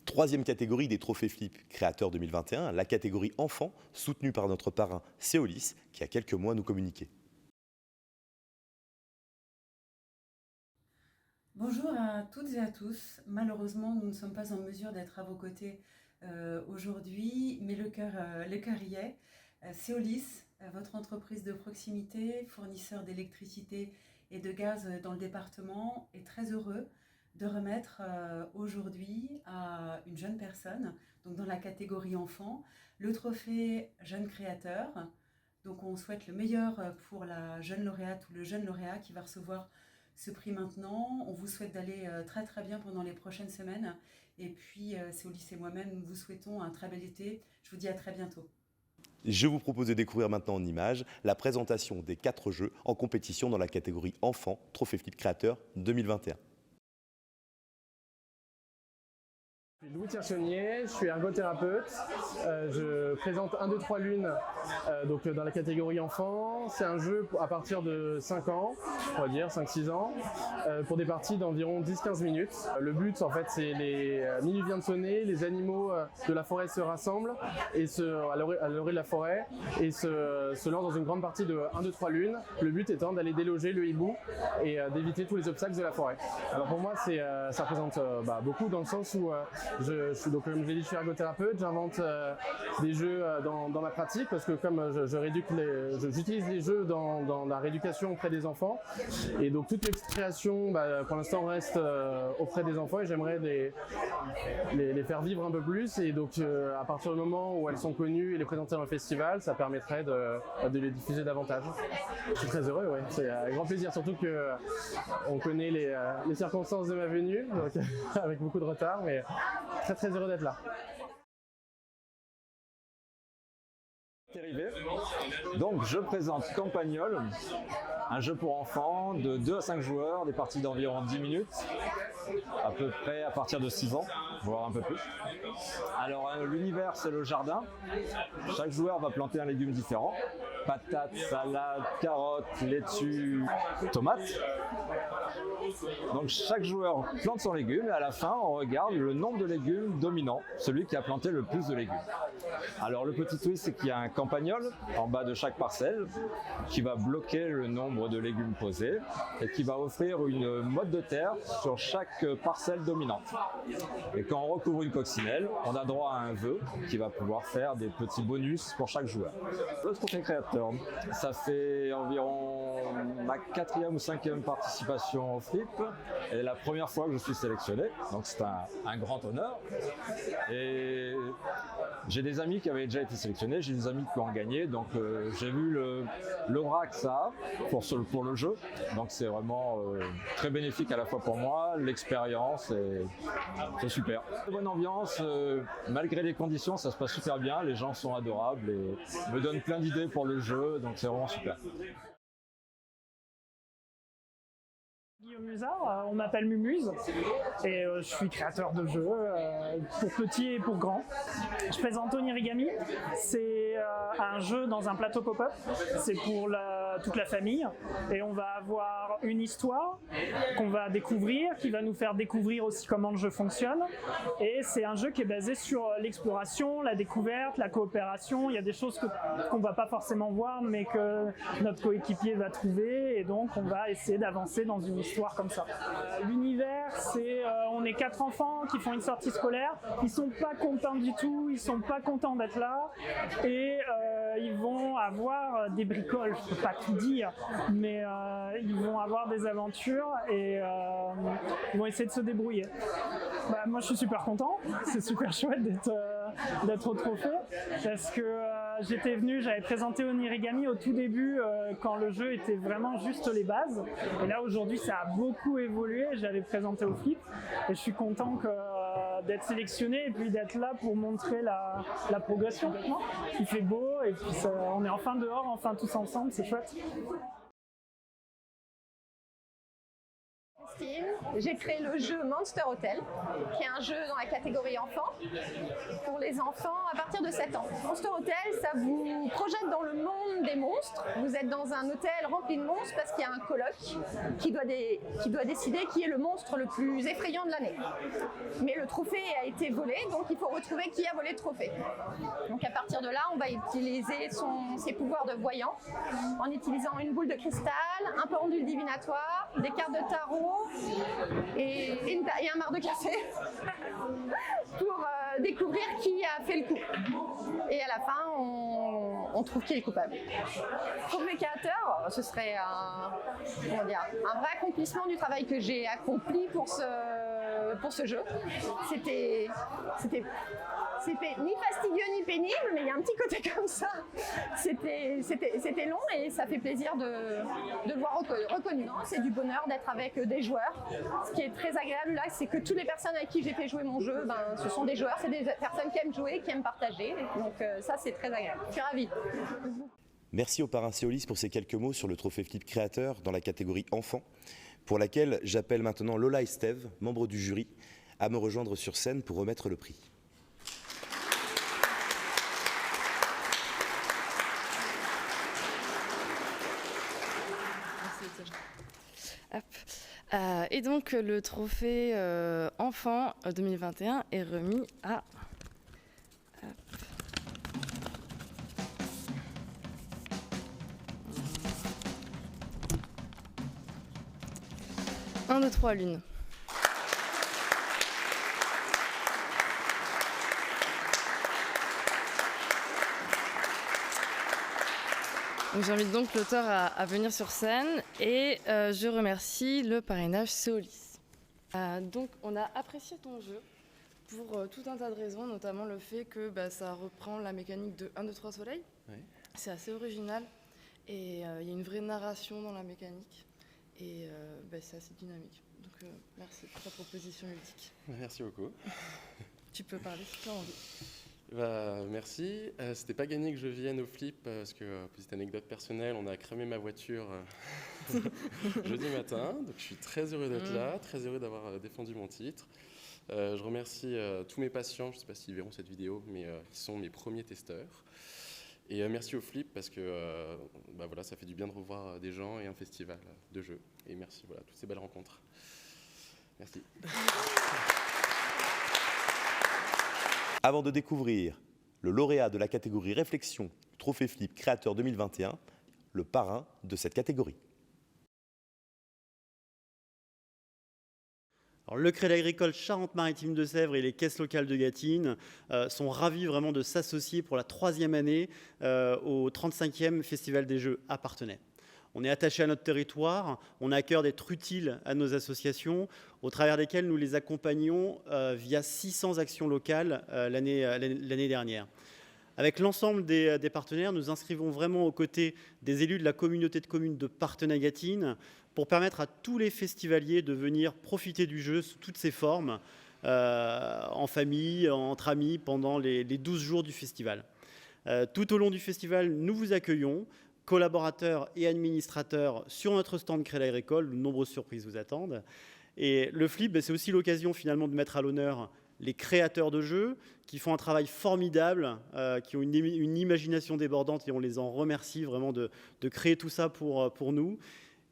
Troisième catégorie des trophées Flip Créateur 2021, la catégorie enfant, soutenue par notre parrain Céolis, qui a quelques mois nous communiquait. Bonjour à toutes et à tous. Malheureusement, nous ne sommes pas en mesure d'être à vos côtés aujourd'hui, mais le cœur y est. Céolis, votre entreprise de proximité, fournisseur d'électricité et de gaz dans le département, est très heureux de remettre aujourd'hui à une jeune personne, donc dans la catégorie enfant, le trophée Jeune Créateur. Donc on souhaite le meilleur pour la jeune lauréate ou le jeune lauréat qui va recevoir ce prix maintenant. On vous souhaite d'aller très très bien pendant les prochaines semaines. Et puis Céolis et moi-même, nous vous souhaitons un très bel été. Je vous dis à très bientôt. Je vous propose de découvrir maintenant en images la présentation des 4 jeux en compétition dans la catégorie enfant, Trophée Flip Créateur 2021. Je suis Louis Tirchonnier, je suis ergothérapeute. Je présente 1, 2, 3 lunes donc dans la catégorie enfant. C'est un jeu à partir de 5 ans, on va dire 5-6 ans, pour des parties d'environ 10-15 minutes. Le but, en fait, c'est minuit vient de sonner, les animaux de la forêt se rassemblent et à l'orée de la forêt et se lancent dans une grande partie de 1, 2, 3 lunes. Le but étant d'aller déloger le hibou et d'éviter tous les obstacles de la forêt. Alors pour moi, ça représente beaucoup dans le sens où je suis donc, comme je l'ai dit, je suis ergothérapeute, j'invente des jeux dans ma pratique parce que comme j'utilise les jeux dans la rééducation auprès des enfants et donc toute l'ex-création pour l'instant reste auprès des enfants et j'aimerais les faire vivre un peu plus et donc à partir du moment où elles sont connues et les présenter dans le festival, ça permettrait de les diffuser davantage. Je suis très heureux, ouais. C'est un grand plaisir, surtout qu'on connaît les circonstances de ma venue, donc, avec beaucoup de retard, mais très très heureux d'être là. Donc je présente Campagnol, un jeu pour enfants de 2 à 5 joueurs, des parties d'environ 10 minutes, à peu près à partir de 6 ans, voire un peu plus. Alors l'univers c'est le jardin, chaque joueur va planter un légume différent, patates, salades, carottes, laitue, tomates. Donc chaque joueur plante son légume et à la fin on regarde le nombre de légumes dominant, celui qui a planté le plus de légumes. Alors le petit twist c'est qu'il y a un campagnol en bas de chaque parcelle qui va bloquer le nombre de légumes posés et qui va offrir une motte de terre sur chaque parcelle dominante. Et quand on recouvre une coccinelle, on a droit à un vœu qui va pouvoir faire des petits bonus pour chaque joueur. Le trophée créateur, ça fait environ ma 4e ou 5e participation au Flip et la première fois que je suis sélectionné, donc c'est un grand honneur. Et J'ai des amis qui avaient déjà été sélectionnés, j'ai des amis qui ont gagné, donc j'ai vu l'aura que ça a pour le jeu. Donc c'est vraiment très bénéfique à la fois pour moi, l'expérience, c'est super. Bonne ambiance, malgré les conditions, ça se passe super bien, les gens sont adorables et me donnent plein d'idées pour le jeu, donc c'est vraiment super. Guillaume Musard, on m'appelle Mumuse et je suis créateur de jeux pour petits et pour grands. Je présente Onirigami, c'est un jeu dans un plateau pop-up, c'est pour toute la famille et on va avoir une histoire qu'on va découvrir, qui va nous faire découvrir aussi comment le jeu fonctionne et c'est un jeu qui est basé sur l'exploration, la découverte, la coopération. Il y a des choses qu'on ne va pas forcément voir mais que notre coéquipier va trouver et donc on va essayer d'avancer dans une histoire comme ça. L'univers, c'est on est 4 enfants qui font une sortie scolaire, ils sont pas contents du tout, ils sont pas contents d'être là et ils vont avoir des bricoles, je peux pas tout dire, mais ils vont avoir des aventures et ils vont essayer de se débrouiller. Bah, moi je suis super content, c'est super chouette d'être au trophée parce que j'étais venu, j'avais présenté Onirigami au tout début quand le jeu était vraiment juste les bases et là aujourd'hui ça a beaucoup évolué, j'avais présenté au Flip et je suis content d'être sélectionné et puis d'être là pour montrer la progression. Il fait beau et puis on est enfin dehors, enfin tous ensemble, c'est chouette. J'ai créé le jeu Monster Hotel, qui est un jeu dans la catégorie enfants, pour les enfants à partir de 7 ans. Monster Hotel, ça vous projette dans le monde des monstres. Vous êtes dans un hôtel rempli de monstres parce qu'il y a un coloc qui doit décider qui est le monstre le plus effrayant de l'année. Mais le trophée a été volé, donc il faut retrouver qui a volé le trophée. Donc à partir de là, on va utiliser ses pouvoirs de voyant en utilisant une boule de cristal, un pendule divinatoire, des cartes de tarot, et un marc de café pour découvrir qui a fait le coup. Et à la fin, on trouve qui est coupable. Pour mes créateurs, ce serait un vrai accomplissement du travail que j'ai accompli pour ce jeu. C'était ni fastidieux ni pénible, mais il y a un petit côté comme ça. C'était long et ça fait plaisir de le voir reconnu. C'est du bonheur d'être avec des joueurs. Ce qui est très agréable là, c'est que toutes les personnes avec qui j'ai fait jouer mon jeu, ce sont des joueurs, c'est des personnes qui aiment jouer, qui aiment partager. Donc ça, c'est très agréable. Je suis ravie. Merci au parrain Céolis pour ces quelques mots sur le trophée Flip Créateur dans la catégorie enfants, pour laquelle j'appelle maintenant Lola et Steve, membres du jury, à me rejoindre sur scène pour remettre le prix. Et donc le trophée enfant 2021 est remis à 1, 2, 3 Lune. J'invite donc l'auteur à venir sur scène et je remercie le parrainage Céolis. Donc on a apprécié ton jeu pour tout un tas de raisons, notamment le fait que ça reprend la mécanique de 1, 2, 3 Soleil. Ouais. C'est assez original et il y a une vraie narration dans la mécanique et c'est assez dynamique. Donc merci pour ta proposition ludique. Merci beaucoup. Tu peux parler si tu as envie. Merci. C'était pas gagné que je vienne au Flip parce que, petite anecdote personnelle, on a cramé ma voiture jeudi matin. Donc je suis très heureux d'être là, très heureux d'avoir défendu mon titre. Je remercie tous mes patients, je ne sais pas s'ils verront cette vidéo, mais ils sont mes premiers testeurs. Et merci au Flip parce que voilà, ça fait du bien de revoir des gens et un festival de jeux. Et merci voilà, toutes ces belles rencontres. Merci. Avant de découvrir le lauréat de la catégorie Réflexion du Trophée Flip Créateur 2021, le parrain de cette catégorie. Alors, le Crédit Agricole Charente-Maritime de Sèvres et les caisses locales de Gâtine sont ravis vraiment de s'associer pour la 3e année au 35e Festival des Jeux à Parthenay. On est attaché à notre territoire, on a à cœur d'être utile à nos associations, au travers desquelles nous les accompagnons via 600 actions locales l'année dernière. Avec l'ensemble des partenaires, nous inscrivons vraiment aux côtés des élus de la communauté de communes de Parthenay-Gâtine pour permettre à tous les festivaliers de venir profiter du jeu sous toutes ses formes, en famille, entre amis, pendant les 12 jours du festival. Tout au long du festival, nous vous accueillons, collaborateurs et administrateurs, sur notre stand Crédit Agricole, où de nombreuses surprises vous attendent. Et le flip, c'est aussi l'occasion finalement de mettre à l'honneur les créateurs de jeux qui font un travail formidable, qui ont une imagination débordante et on les en remercie vraiment de créer tout ça pour nous.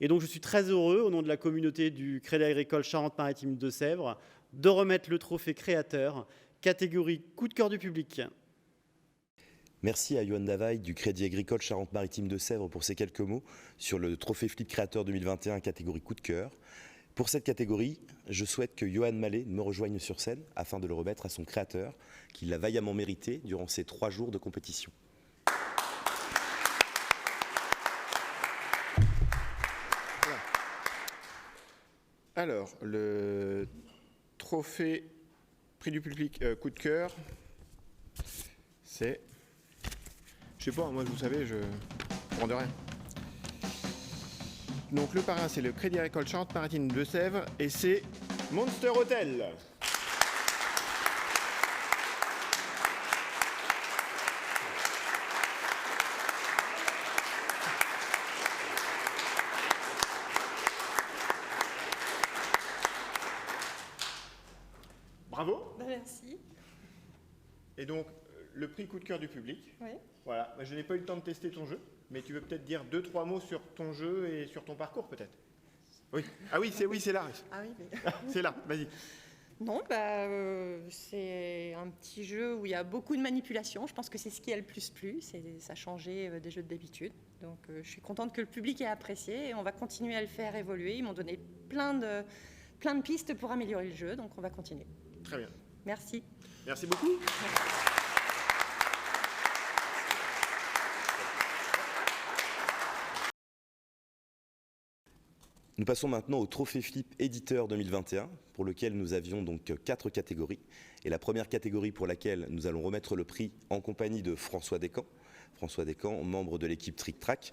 Et donc je suis très heureux, au nom de la communauté du Crédit Agricole Charente-Maritime de Sèvres, de remettre le trophée créateur, catégorie coup de cœur du public. Merci à Johan Davaille du Crédit Agricole Charente-Maritime de Sèvres pour ces quelques mots sur le trophée Flip Créateur 2021 catégorie coup de cœur. Pour cette catégorie, je souhaite que Johan Mallet me rejoigne sur scène afin de le remettre à son créateur, qui l'a vaillamment mérité durant ces 3 jours de compétition. Voilà. Alors, le trophée prix du public coup de cœur, c'est... Je sais pas, moi vous savez, je prends de rien. Donc le parrain c'est le Crédit Agricole Charente-Maritime de Sèvres et c'est Monster Hotel. Bravo. Merci. Et donc le prix coup de cœur du public. Oui. Voilà, je n'ai pas eu le temps de tester ton jeu, mais tu veux peut-être dire 2-3 mots sur ton jeu et sur ton parcours peut-être. Oui. Ah oui, c'est là. Ah oui, mais... C'est là, vas-y. Non, c'est un petit jeu où il y a beaucoup de manipulation. Je pense que c'est ce qui a le plus plu. Ça a changé des jeux d'habitude. Donc je suis contente que le public ait apprécié et on va continuer à le faire évoluer. Ils m'ont donné plein de pistes pour améliorer le jeu, donc on va continuer. Très bien. Merci. Merci beaucoup. Merci. Nous passons maintenant au Trophée Flip Éditeur 2021, pour lequel nous avions donc 4 catégories. Et la première catégorie pour laquelle nous allons remettre le prix en compagnie de François Descamps. François Descamps, membre de l'équipe Trick Track.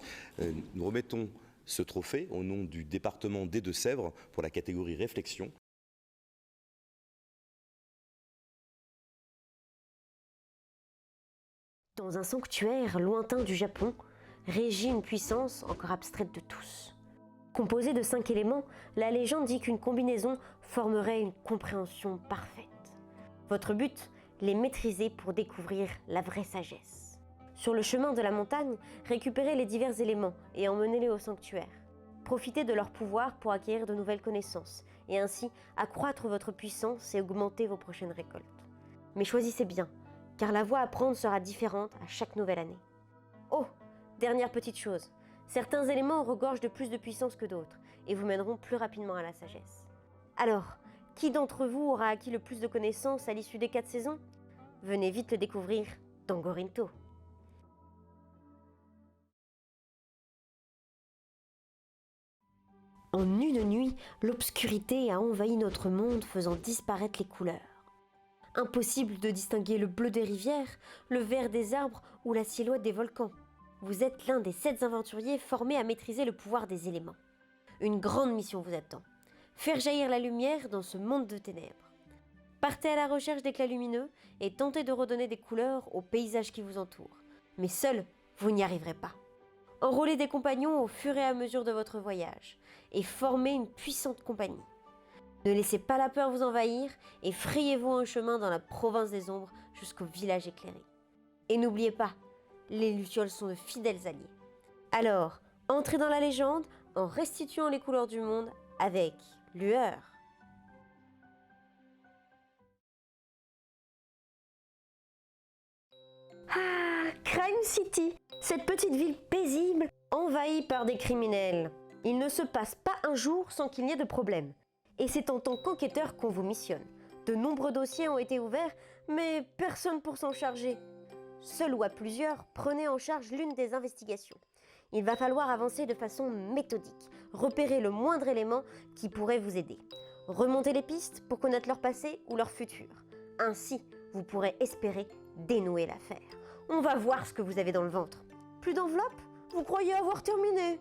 Nous remettons ce trophée au nom du département des Deux-Sèvres pour la catégorie Réflexion. Dans un sanctuaire lointain du Japon, régit une puissance encore abstraite de tous. Composée de 5 éléments, la légende dit qu'une combinaison formerait une compréhension parfaite. Votre but, les maîtriser pour découvrir la vraie sagesse. Sur le chemin de la montagne, récupérez les divers éléments et emmenez-les au sanctuaire. Profitez de leur pouvoir pour acquérir de nouvelles connaissances et ainsi accroître votre puissance et augmenter vos prochaines récoltes. Mais choisissez bien, car la voie à prendre sera différente à chaque nouvelle année. Oh, dernière petite chose. Certains éléments regorgent de plus de puissance que d'autres et vous mèneront plus rapidement à la sagesse. Alors, qui d'entre vous aura acquis le plus de connaissances à l'issue des 4 saisons? Venez vite le découvrir dans Gorinto. En une nuit, l'obscurité a envahi notre monde, faisant disparaître les couleurs. Impossible de distinguer le bleu des rivières, le vert des arbres ou la silhouette des volcans. Vous êtes l'un des 7 aventuriers formés à maîtriser le pouvoir des éléments. Une grande mission vous attend. Faire jaillir la lumière dans ce monde de ténèbres. Partez à la recherche d'éclats lumineux et tentez de redonner des couleurs au paysage qui vous entoure. Mais seul, vous n'y arriverez pas. Enrôlez des compagnons au fur et à mesure de votre voyage et formez une puissante compagnie. Ne laissez pas la peur vous envahir et frayez-vous un chemin dans la province des ombres jusqu'au village éclairé. Et n'oubliez pas, les lucioles sont de fidèles alliés. Alors, entrez dans la légende en restituant les couleurs du monde avec lueur. Ah, Crime City, cette petite ville paisible, envahie par des criminels. Il ne se passe pas un jour sans qu'il n'y ait de problème. Et c'est en tant qu'enquêteur qu'on vous missionne. De nombreux dossiers ont été ouverts, mais personne pour s'en charger. Seul ou à plusieurs, prenez en charge l'une des investigations. Il va falloir avancer de façon méthodique, repérer le moindre élément qui pourrait vous aider. Remonter les pistes pour connaître leur passé ou leur futur. Ainsi, vous pourrez espérer dénouer l'affaire. On va voir ce que vous avez dans le ventre. Plus d'enveloppe? Vous croyez avoir terminé?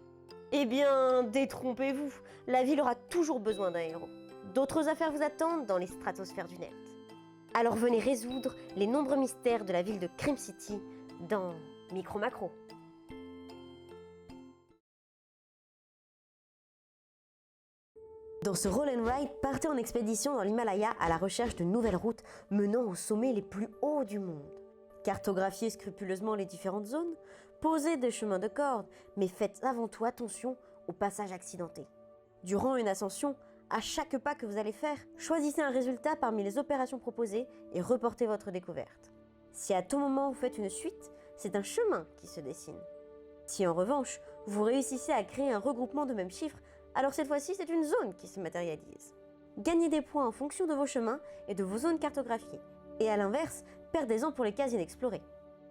Eh bien, détrompez-vous, la ville aura toujours besoin d'un héros. D'autres affaires vous attendent dans les stratosphères du net. Alors venez résoudre les nombreux mystères de la ville de Crime City dans Micro Macro. Dans ce Roll and Ride, partez en expédition dans l'Himalaya à la recherche de nouvelles routes menant aux sommets les plus hauts du monde. Cartographiez scrupuleusement les différentes zones, posez des chemins de corde, mais faites avant tout attention aux passages accidentés. Durant une ascension, à chaque pas que vous allez faire, choisissez un résultat parmi les opérations proposées et reportez votre découverte. Si à tout moment vous faites une suite, c'est un chemin qui se dessine. Si en revanche, vous réussissez à créer un regroupement de mêmes chiffres, alors cette fois-ci, c'est une zone qui se matérialise. Gagnez des points en fonction de vos chemins et de vos zones cartographiées. Et à l'inverse, perdez-en pour les cases inexplorées.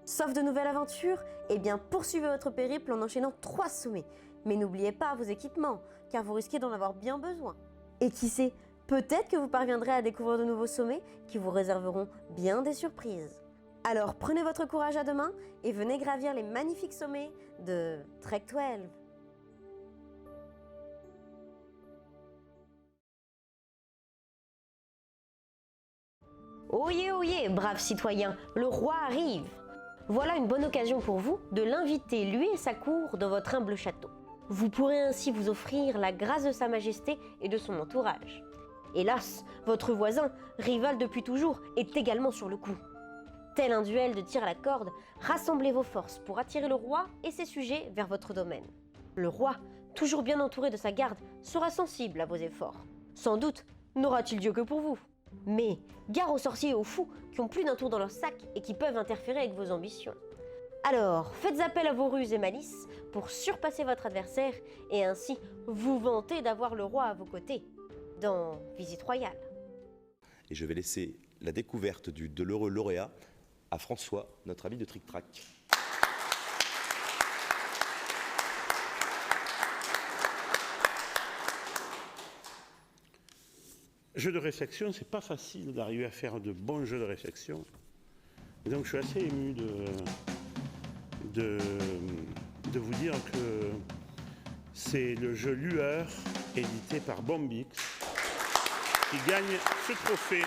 Sauf de nouvelles aventures, eh bien poursuivez votre périple en enchaînant 3 sommets. Mais n'oubliez pas vos équipements, car vous risquez d'en avoir bien besoin. Et qui sait, peut-être que vous parviendrez à découvrir de nouveaux sommets qui vous réserveront bien des surprises. Alors prenez votre courage à deux mains et venez gravir les magnifiques sommets de Trek 12. Oyez, oyez, braves citoyens, le roi arrive! Voilà une bonne occasion pour vous de l'inviter, lui et sa cour, dans votre humble château. Vous pourrez ainsi vous offrir la grâce de sa majesté et de son entourage. Hélas, votre voisin, rival depuis toujours, est également sur le coup. Tel un duel de tir à la corde, rassemblez vos forces pour attirer le roi et ses sujets vers votre domaine. Le roi, toujours bien entouré de sa garde, sera sensible à vos efforts. Sans doute, n'aura-t-il Dieu que pour vous. Mais gare aux sorciers et aux fous qui ont plus d'un tour dans leur sac et qui peuvent interférer avec vos ambitions. Alors, faites appel à vos ruses et malices pour surpasser votre adversaire et ainsi vous vanter d'avoir le roi à vos côtés dans Visite Royale. Et je vais laisser la découverte de l'heureux lauréat à François, notre ami de Trick Track. Jeu de réflexion, c'est pas facile d'arriver à faire de bons jeux de réflexion. Et donc je suis assez ému de vous dire que c'est le jeu Lueur, édité par Bombix, qui gagne ce trophée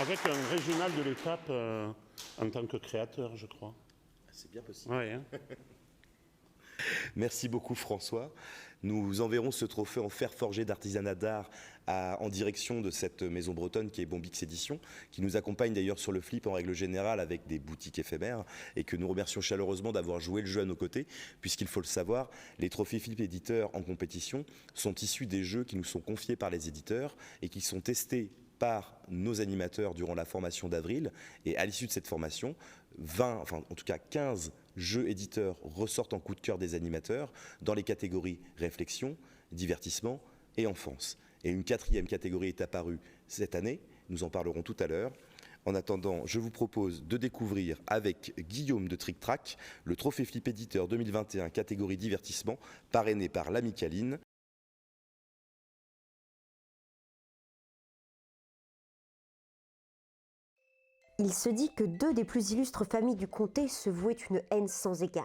avec un régional de l'étape en tant que créateur, je crois. C'est bien possible. Ouais, hein. Merci beaucoup François. Nous enverrons ce trophée en fer forgé d'artisanat d'art en direction de cette maison bretonne qui est Bombix Édition, qui nous accompagne d'ailleurs sur le flip en règle générale avec des boutiques éphémères et que nous remercions chaleureusement d'avoir joué le jeu à nos côtés, puisqu'il faut le savoir, les trophées flip éditeurs en compétition sont issus des jeux qui nous sont confiés par les éditeurs et qui sont testés par nos animateurs durant la formation d'avril. Et à l'issue de cette formation, 15 jeux éditeurs ressortent en coup de cœur des animateurs dans les catégories réflexion, divertissement et enfance. Et une 4e catégorie est apparue cette année, nous en parlerons tout à l'heure. En attendant, je vous propose de découvrir avec Guillaume de Trick Track le trophée Flip Éditeur 2021 catégorie divertissement parrainé par l'Amicaline. Il se dit que 2 des plus illustres familles du comté se vouaient une haine sans égale,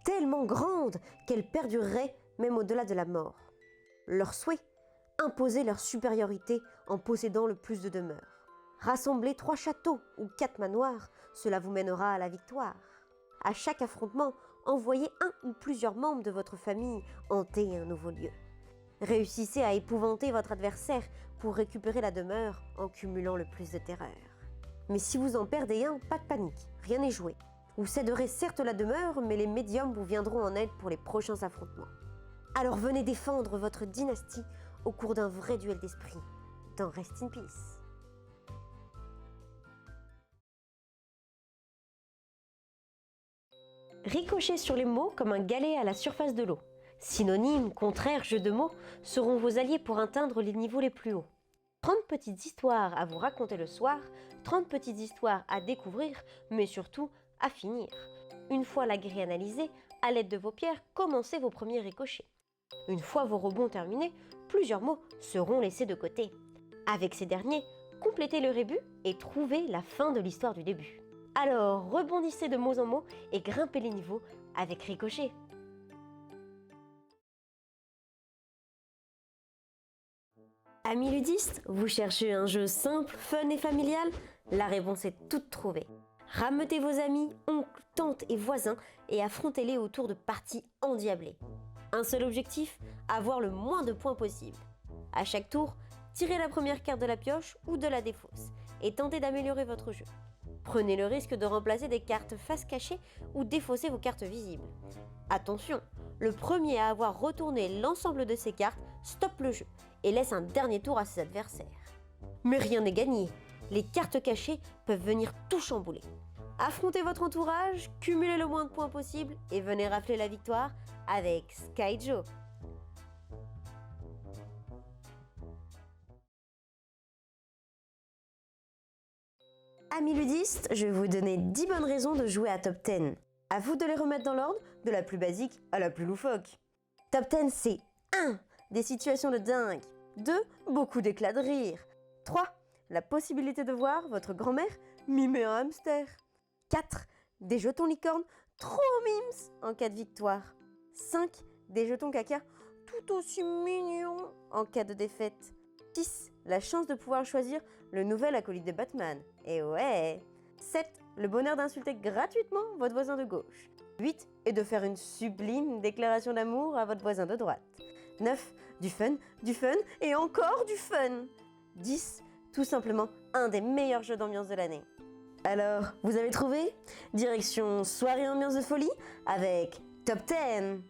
tellement grande qu'elle perdurerait même au-delà de la mort. Leur souhait, imposer leur supériorité en possédant le plus de demeures. Rassembler 3 châteaux ou 4 manoirs, cela vous mènera à la victoire. À chaque affrontement, envoyez un ou plusieurs membres de votre famille hanter un nouveau lieu. Réussissez à épouvanter votre adversaire pour récupérer la demeure en cumulant le plus de terreur. Mais si vous en perdez un, pas de panique, rien n'est joué. Vous céderez certes la demeure, mais les médiums vous viendront en aide pour les prochains affrontements. Alors venez défendre votre dynastie au cours d'un vrai duel d'esprit, dans Rest in Peace. Ricochez sur les mots comme un galet à la surface de l'eau. Synonymes, contraires, jeux de mots seront vos alliés pour atteindre les niveaux les plus hauts. 30 petites histoires à vous raconter le soir, 30 petites histoires à découvrir, mais surtout à finir. Une fois la grille analysée, à l'aide de vos pierres, commencez vos premiers ricochets. Une fois vos rebonds terminés, plusieurs mots seront laissés de côté. Avec ces derniers, complétez le rébut et trouvez la fin de l'histoire du début. Alors, rebondissez de mots en mots et grimpez les niveaux avec ricochet. Amis ludistes, vous cherchez un jeu simple, fun et familial? La réponse est toute trouvée. Rameutez vos amis, oncles, tantes et voisins et affrontez-les autour de parties endiablées. Un seul objectif, avoir le moins de points possible. À chaque tour, tirez la première carte de la pioche ou de la défausse et tentez d'améliorer votre jeu. Prenez le risque de remplacer des cartes face cachée ou défausser vos cartes visibles. Attention, le premier à avoir retourné l'ensemble de ses cartes stoppe le jeu et laisse un dernier tour à ses adversaires. Mais rien n'est gagné, les cartes cachées peuvent venir tout chambouler. Affrontez votre entourage, cumulez le moins de points possible et venez rafler la victoire avec Skyjo. Amis ludistes, je vais vous donner 10 bonnes raisons de jouer à Top 10. À vous de les remettre dans l'ordre, de la plus basique à la plus loufoque. Top 10, c'est 1. Des situations de dingue. 2. Beaucoup d'éclats de rire. 3. La possibilité de voir votre grand-mère mimer un hamster. 4. Des jetons licornes trop mimes en cas de victoire. 5. Des jetons caca tout aussi mignons en cas de défaite. 6. La chance de pouvoir choisir le nouvel acolyte de Batman. Et ouais. 7. Le bonheur d'insulter gratuitement votre voisin de gauche. 8. Et de faire une sublime déclaration d'amour à votre voisin de droite. 9. Du fun et encore du fun. 10. Tout simplement un des meilleurs jeux d'ambiance de l'année. Alors, vous avez trouvé? Direction soirée ambiance de folie avec Top 10.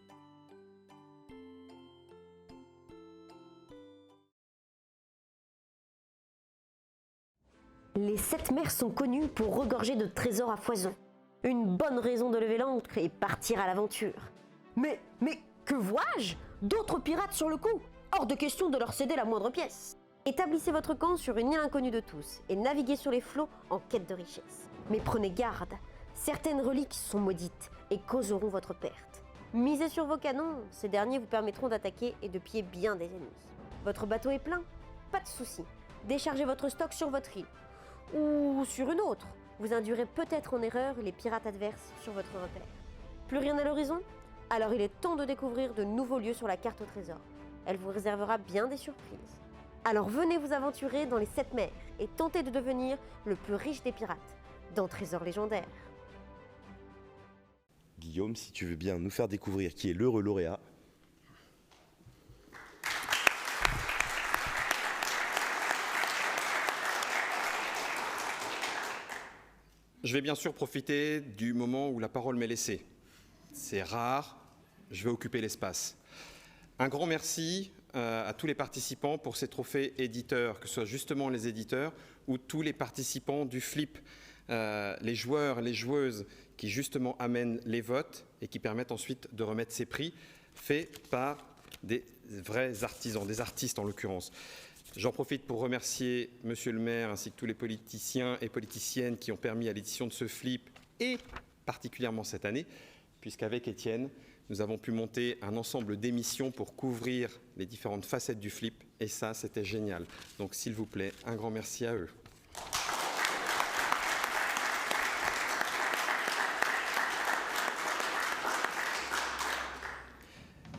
Les 7 mers sont connues pour regorger de trésors à foison. Une bonne raison de lever l'ancre et partir à l'aventure. Mais que vois-je? D'autres pirates sur le coup. Hors de question de leur céder la moindre pièce. Établissez votre camp sur une île inconnue de tous et naviguez sur les flots en quête de richesse. Mais prenez garde, certaines reliques sont maudites et causeront votre perte. Misez sur vos canons, ces derniers vous permettront d'attaquer et de piller bien des ennemis. Votre bateau est plein? Pas de souci, déchargez votre stock sur votre île. Ou sur une autre, vous induirez peut-être en erreur les pirates adverses sur votre repère. Plus rien à l'horizon? Alors il est temps de découvrir de nouveaux lieux sur la carte au trésor. Elle vous réservera bien des surprises. Alors venez vous aventurer dans les 7 mers et tentez de devenir le plus riche des pirates, dans Trésor légendaire. Guillaume, si tu veux bien nous faire découvrir qui est l'heureux lauréat. Je vais bien sûr profiter du moment où la parole m'est laissée. C'est rare, je vais occuper l'espace. Un grand merci à tous les participants pour ces trophées éditeurs, que ce soit justement les éditeurs ou tous les participants du flip, les joueurs, les joueuses qui justement amènent les votes et qui permettent ensuite de remettre ces prix faits par des vrais artisans, des artistes en l'occurrence. J'en profite pour remercier Monsieur le maire ainsi que tous les politiciens et politiciennes qui ont permis à l'édition de ce flip et particulièrement cette année, puisqu'avec Étienne, nous avons pu monter un ensemble d'émissions pour couvrir les différentes facettes du flip et ça, c'était génial. Donc s'il vous plaît, un grand merci à eux.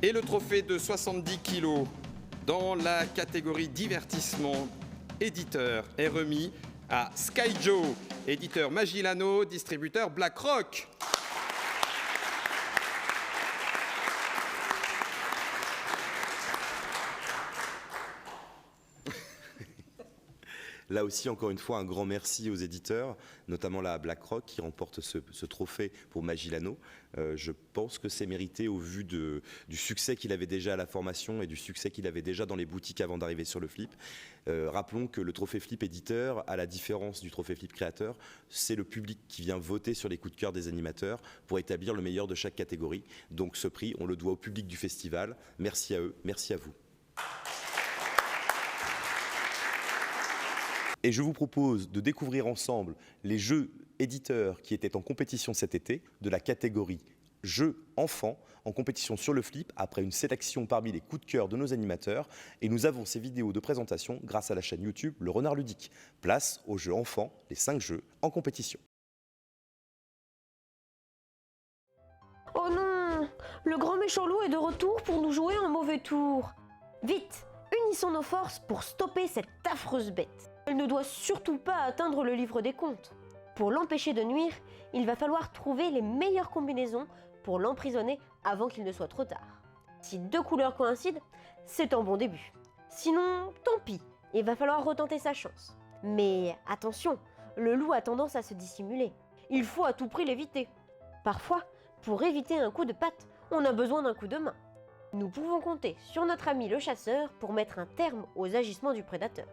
Et le trophée de 70 kilos dans la catégorie divertissement éditeur est remis à Skyjo, éditeur Magilano, distributeur BlackRock. Là aussi, encore une fois, un grand merci aux éditeurs, notamment la BlackRock qui remporte ce trophée pour Magilano. Je pense que c'est mérité au vu du succès qu'il avait déjà à la formation et du succès qu'il avait déjà dans les boutiques avant d'arriver sur le flip. Rappelons que le trophée flip éditeur, à la différence du trophée flip créateur, c'est le public qui vient voter sur les coups de cœur des animateurs pour établir le meilleur de chaque catégorie. Donc ce prix, on le doit au public du festival. Merci à eux, merci à vous. Et je vous propose de découvrir ensemble les jeux éditeurs qui étaient en compétition cet été de la catégorie jeu enfant en compétition sur le flip après une sélection parmi les coups de cœur de nos animateurs. Et nous avons ces vidéos de présentation grâce à la chaîne YouTube Le Renard Ludique. Place aux jeux enfants, les 5 jeux en compétition. Oh non! Le grand méchant loup est de retour pour nous jouer un mauvais tour. Vite! Unissons nos forces pour stopper cette affreuse bête. Elle ne doit surtout pas atteindre le livre des comptes. Pour l'empêcher de nuire, il va falloir trouver les meilleures combinaisons pour l'emprisonner avant qu'il ne soit trop tard. Si 2 couleurs coïncident, c'est un bon début. Sinon, tant pis, il va falloir retenter sa chance. Mais attention, le loup a tendance à se dissimuler. Il faut à tout prix l'éviter. Parfois, pour éviter un coup de patte, on a besoin d'un coup de main. Nous pouvons compter sur notre ami le chasseur pour mettre un terme aux agissements du prédateur.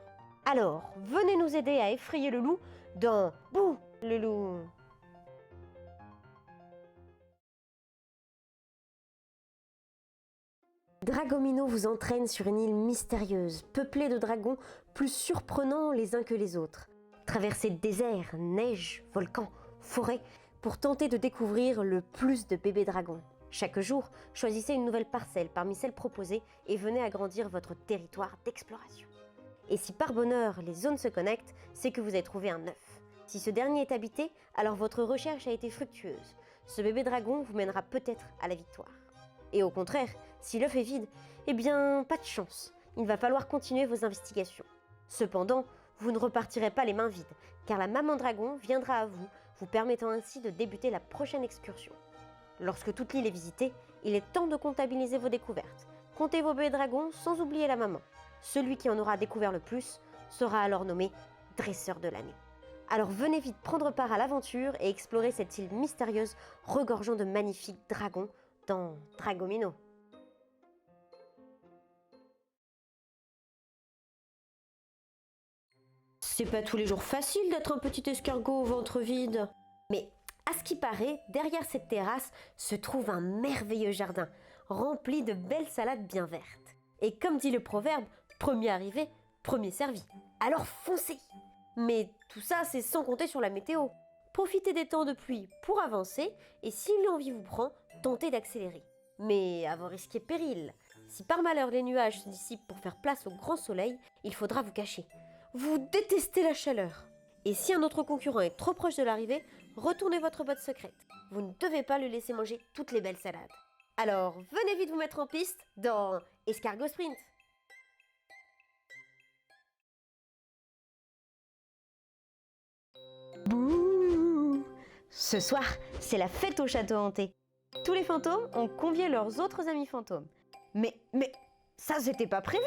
Alors, venez nous aider à effrayer le loup dans Bouh, le loup. Dragomino vous entraîne sur une île mystérieuse, peuplée de dragons plus surprenants les uns que les autres. Traversez déserts, neige, volcans, forêts, pour tenter de découvrir le plus de bébés dragons. Chaque jour, choisissez une nouvelle parcelle parmi celles proposées et venez agrandir votre territoire d'exploration. Et si par bonheur les zones se connectent, c'est que vous avez trouvé un œuf. Si ce dernier est habité, alors votre recherche a été fructueuse. Ce bébé dragon vous mènera peut-être à la victoire. Et au contraire, si l'œuf est vide, eh bien, pas de chance. Il va falloir continuer vos investigations. Cependant, vous ne repartirez pas les mains vides, car la maman dragon viendra à vous, vous permettant ainsi de débuter la prochaine excursion. Lorsque toute l'île est visitée, il est temps de comptabiliser vos découvertes. Comptez vos bébés dragons sans oublier la maman. Celui qui en aura découvert le plus sera alors nommé dresseur de l'année. Alors venez vite prendre part à l'aventure et explorer cette île mystérieuse regorgeant de magnifiques dragons dans Dragomino. C'est pas tous les jours facile d'être un petit escargot au ventre vide. Mais à ce qui paraît, derrière cette terrasse se trouve un merveilleux jardin, rempli de belles salades bien vertes. Et comme dit le proverbe, premier arrivé, premier servi. Alors foncez! Mais tout ça, c'est sans compter sur la météo. Profitez des temps de pluie pour avancer, et si l'envie vous prend, tentez d'accélérer. Mais à vos risques et périls. Si par malheur les nuages se dissipent pour faire place au grand soleil, il faudra vous cacher. Vous détestez la chaleur. Et si un autre concurrent est trop proche de l'arrivée, retournez votre botte secrète. Vous ne devez pas lui laisser manger toutes les belles salades. Alors, venez vite vous mettre en piste dans Escargot Sprint. Bouh! Ce soir, c'est la fête au château hanté. Tous les fantômes ont convié leurs autres amis fantômes. Mais ça c'était pas prévu!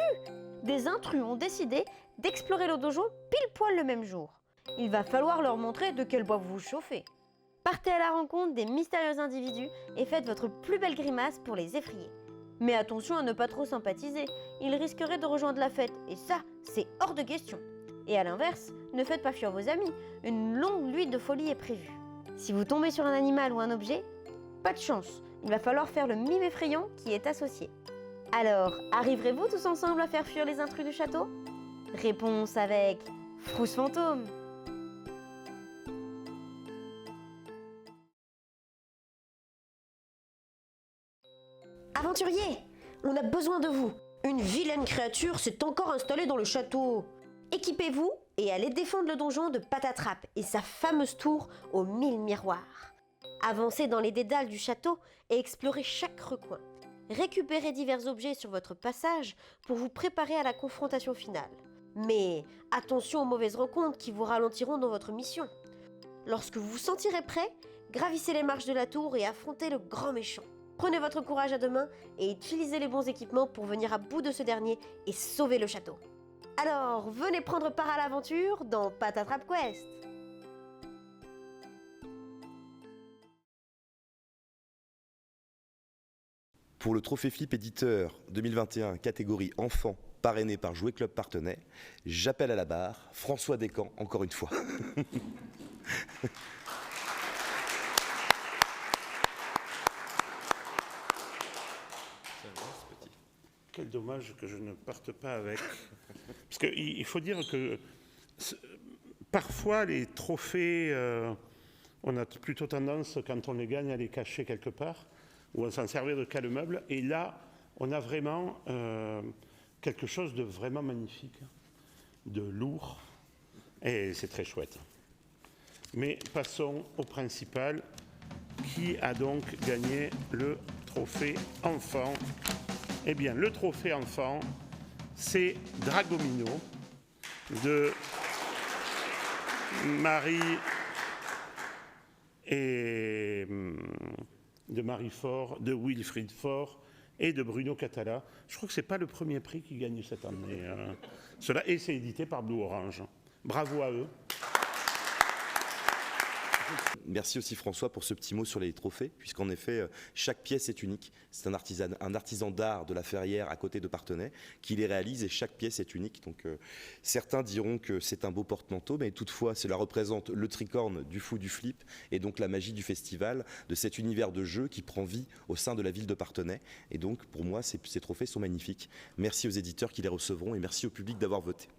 Des intrus ont décidé d'explorer le dojo pile poil le même jour. Il va falloir leur montrer de quel bois vous vous chauffez. Partez à la rencontre des mystérieux individus et faites votre plus belle grimace pour les effrayer. Mais attention à ne pas trop sympathiser, ils risqueraient de rejoindre la fête et ça, c'est hors de question. Et à l'inverse, ne faites pas fuir vos amis, une longue nuit de folie est prévue. Si vous tombez sur un animal ou un objet, pas de chance, il va falloir faire le mime effrayant qui est associé. Alors, arriverez-vous tous ensemble à faire fuir les intrus du château? Réponse avec Frousse Fantôme. Aventuriers, on a besoin de vous. Une vilaine créature s'est encore installée dans le château. Équipez-vous et allez défendre le donjon de Patatrape et sa fameuse tour aux 1000 miroirs. Avancez dans les dédales du château et explorez chaque recoin. Récupérez divers objets sur votre passage pour vous préparer à la confrontation finale. Mais attention aux mauvaises rencontres qui vous ralentiront dans votre mission. Lorsque vous vous sentirez prêt, gravissez les marches de la tour et affrontez le grand méchant. Prenez votre courage à deux mains et utilisez les bons équipements pour venir à bout de ce dernier et sauver le château. Alors, venez prendre part à l'aventure dans Patatrape Quest. Pour le Trophée Flip Éditeur 2021, catégorie enfant, parrainé par Jouet Club Partenay, j'appelle à la barre François Descamps, encore une fois. Quel dommage que je ne parte pas avec. Parce qu'il faut dire que parfois les trophées on a plutôt tendance, quand on les gagne, à les cacher quelque part, ou à s'en servir de cale-meuble. Et là, on a vraiment quelque chose de vraiment magnifique, de lourd, et c'est très chouette. Mais passons au principal, qui a donc gagné le trophée enfant. Eh bien, le trophée enfant, c'est Dragomino de Marie Faure, de Wilfried Faure et de Bruno Catala. Je crois que ce n'est pas le premier prix qu'ils gagnent cette année. Et c'est édité par Blue Orange. Bravo à eux. Merci aussi François pour ce petit mot sur les trophées, puisqu'en effet, chaque pièce est unique. C'est un artisan d'art de la Ferrière à côté de Parthenay qui les réalise et chaque pièce est unique. Donc certains diront que c'est un beau porte-manteau, mais toutefois cela représente le tricorne du fou du flip et donc la magie du festival, de cet univers de jeu qui prend vie au sein de la ville de Parthenay. Et donc pour moi, ces trophées sont magnifiques. Merci aux éditeurs qui les recevront et merci au public d'avoir voté.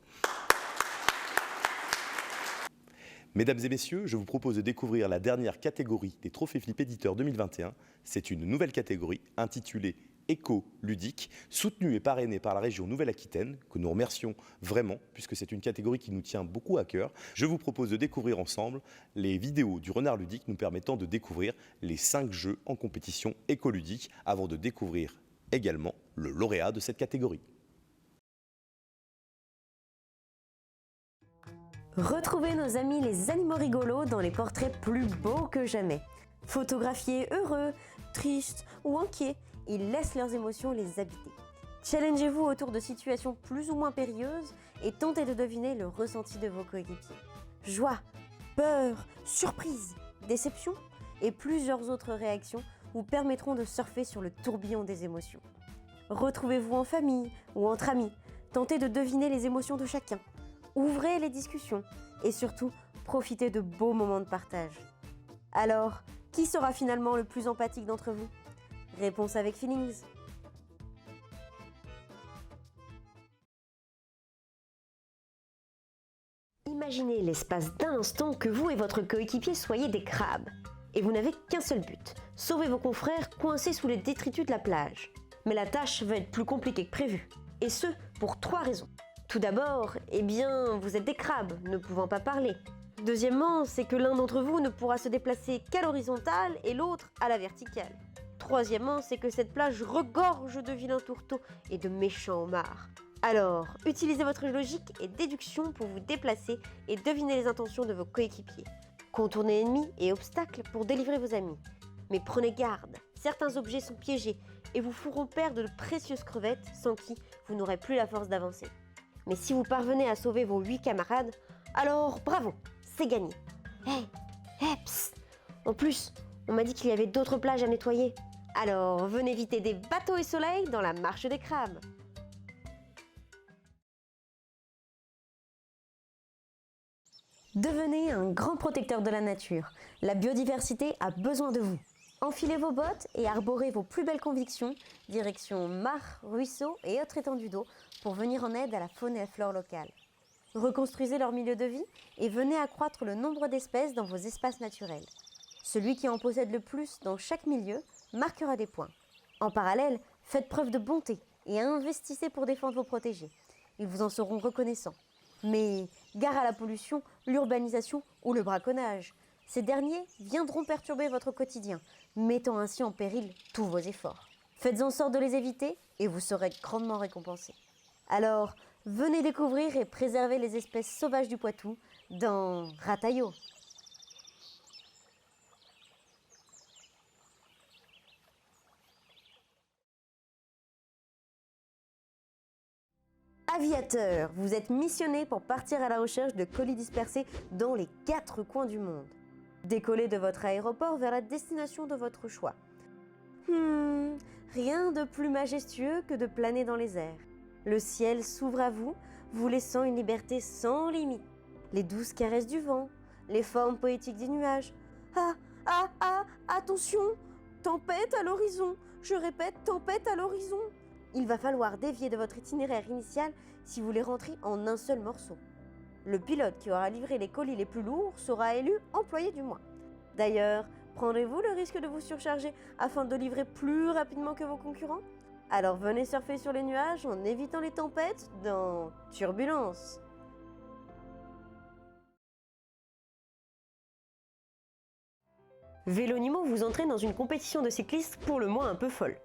Mesdames et messieurs, je vous propose de découvrir la dernière catégorie des Trophées Flip Éditeurs 2021. C'est une nouvelle catégorie intitulée Éco-ludique, soutenue et parrainée par la région Nouvelle-Aquitaine, que nous remercions vraiment, puisque c'est une catégorie qui nous tient beaucoup à cœur. Je vous propose de découvrir ensemble les vidéos du Renard Ludique nous permettant de découvrir les 5 jeux en compétition écoludique, avant de découvrir également le lauréat de cette catégorie. Retrouvez nos amis les animaux rigolos dans les portraits plus beaux que jamais. Photographiés heureux, tristes ou inquiets, ils laissent leurs émotions les habiter. Challengez-vous autour de situations plus ou moins périlleuses et tentez de deviner le ressenti de vos coéquipiers. Joie, peur, surprise, déception et plusieurs autres réactions vous permettront de surfer sur le tourbillon des émotions. Retrouvez-vous en famille ou entre amis, tentez de deviner les émotions de chacun. Ouvrez les discussions et surtout, profitez de beaux moments de partage. Alors, qui sera finalement le plus empathique d'entre vous? Réponse avec Feelings. Imaginez l'espace d'un instant que vous et votre coéquipier soyez des crabes. Et vous n'avez qu'un seul but, sauver vos confrères coincés sous les détritus de la plage. Mais la tâche va être plus compliquée que prévu. Et ce, pour 3 raisons. Tout d'abord, eh bien, vous êtes des crabes, ne pouvant pas parler. Deuxièmement, c'est que l'un d'entre vous ne pourra se déplacer qu'à l'horizontale et l'autre à la verticale. Troisièmement, c'est que cette plage regorge de vilains tourteaux et de méchants homards. Alors, utilisez votre logique et déduction pour vous déplacer et deviner les intentions de vos coéquipiers. Contournez ennemis et obstacles pour délivrer vos amis. Mais prenez garde, certains objets sont piégés et vous feront perdre de précieuses crevettes sans qui vous n'aurez plus la force d'avancer. Mais si vous parvenez à sauver vos 8 camarades, alors bravo, c'est gagné. Psst. En plus, on m'a dit qu'il y avait d'autres plages à nettoyer. Alors venez éviter des bateaux et soleil dans la marche des crabes. Devenez un grand protecteur de la nature. La biodiversité a besoin de vous. Enfilez vos bottes et arborez vos plus belles convictions, direction mares, ruisseaux et autres étendues d'eau pour venir en aide à la faune et à la flore locale. Reconstruisez leur milieu de vie et venez accroître le nombre d'espèces dans vos espaces naturels. Celui qui en possède le plus dans chaque milieu marquera des points. En parallèle, faites preuve de bonté et investissez pour défendre vos protégés. Ils vous en seront reconnaissants. Mais gare à la pollution, l'urbanisation ou le braconnage. Ces derniers viendront perturber votre quotidien, mettant ainsi en péril tous vos efforts. Faites en sorte de les éviter et vous serez grandement récompensés. Alors, venez découvrir et préserver les espèces sauvages du Poitou dans Rataillot. Aviateur, vous êtes missionné pour partir à la recherche de colis dispersés dans les 4 coins du monde. Décollez de votre aéroport vers la destination de votre choix. Rien de plus majestueux que de planer dans les airs. Le ciel s'ouvre à vous, vous laissant une liberté sans limite. Les douces caresses du vent, les formes poétiques des nuages. Attention! Tempête à l'horizon! Je répète, tempête à l'horizon! Il va falloir dévier de votre itinéraire initial si vous voulez rentrer en un seul morceau. Le pilote qui aura livré les colis les plus lourds sera élu employé du mois. D'ailleurs, prendrez-vous le risque de vous surcharger afin de livrer plus rapidement que vos concurrents? Alors venez surfer sur les nuages en évitant les tempêtes dans Turbulence. Vélonimo vous entraîne dans une compétition de cyclistes pour le moins un peu folle.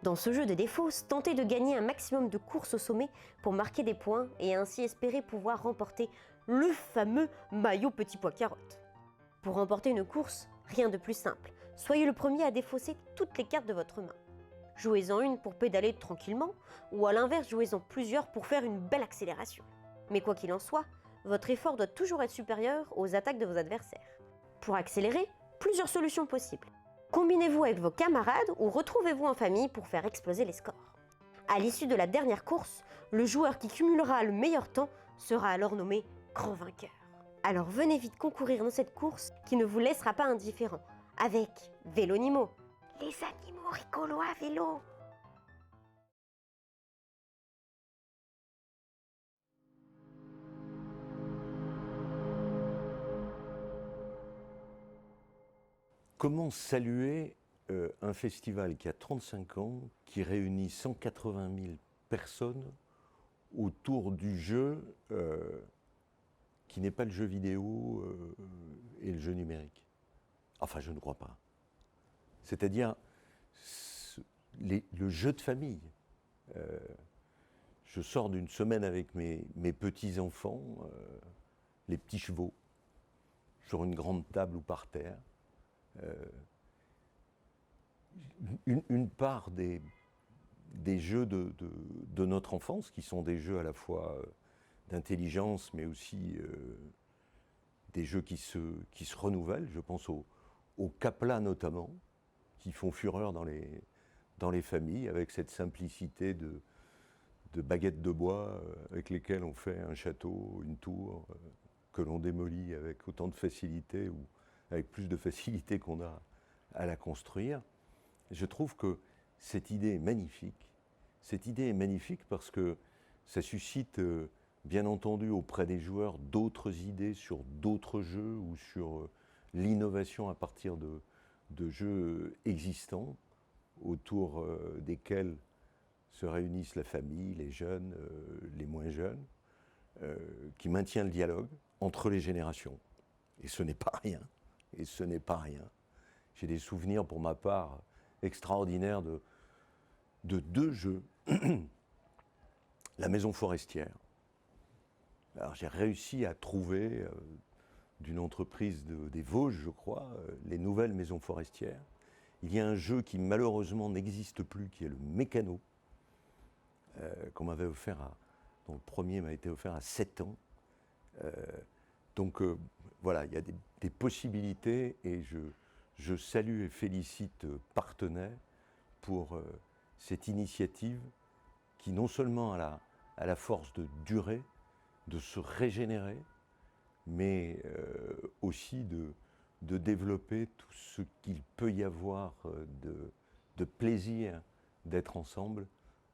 Dans ce jeu de défauts, tentez de gagner un maximum de courses au sommet pour marquer des points et ainsi espérer pouvoir remporter le fameux maillot petit pois carotte. Pour remporter une course, rien de plus simple. Soyez le premier à défausser toutes les cartes de votre main. Jouez-en une pour pédaler tranquillement, ou à l'inverse, jouez-en plusieurs pour faire une belle accélération. Mais quoi qu'il en soit, votre effort doit toujours être supérieur aux attaques de vos adversaires. Pour accélérer, plusieurs solutions possibles. Combinez-vous avec vos camarades ou retrouvez-vous en famille pour faire exploser les scores. À l'issue de la dernière course, le joueur qui cumulera le meilleur temps sera alors nommé grand vainqueur. Alors venez vite concourir dans cette course qui ne vous laissera pas indifférent avec Vélonimo. Les animaux rigolos à vélo. Comment saluer un festival qui a 35 ans, qui réunit 180 000 personnes autour du jeu qui n'est pas le jeu vidéo et le jeu numérique? Enfin, je ne crois pas. C'est-à-dire le jeu de famille. Je sors d'une semaine avec mes petits-enfants, les petits chevaux, sur une grande table ou par terre. Une part des jeux de notre enfance, qui sont des jeux à la fois d'intelligence, mais aussi des jeux qui se renouvellent. Je pense aux caplas notamment, qui font fureur dans les familles, avec cette simplicité de baguettes de bois avec lesquelles on fait un château, une tour, que l'on démolit avec autant de facilité ou avec plus de facilité qu'on a à la construire. Je trouve que cette idée est magnifique. Cette idée est magnifique parce que ça suscite, bien entendu, auprès des joueurs d'autres idées sur d'autres jeux ou sur l'innovation à partir de jeux existants autour desquels se réunissent la famille, les jeunes, les moins jeunes, qui maintient le dialogue entre les générations. Et ce n'est pas rien. Et ce n'est pas rien. J'ai des souvenirs, pour ma part, extraordinaires de deux jeux. La Maison Forestière. Alors, j'ai réussi à trouver, d'une entreprise des Vosges, je crois, les nouvelles Maisons Forestières. Il y a un jeu qui, malheureusement, n'existe plus, qui est le Mécano, qu'on m'avait offert, dont le premier m'a été offert à 7 ans. Donc voilà, il y a des possibilités et je salue et félicite Partenay pour cette initiative qui non seulement a la force de durer, de se régénérer, mais aussi de développer tout ce qu'il peut y avoir de plaisir d'être ensemble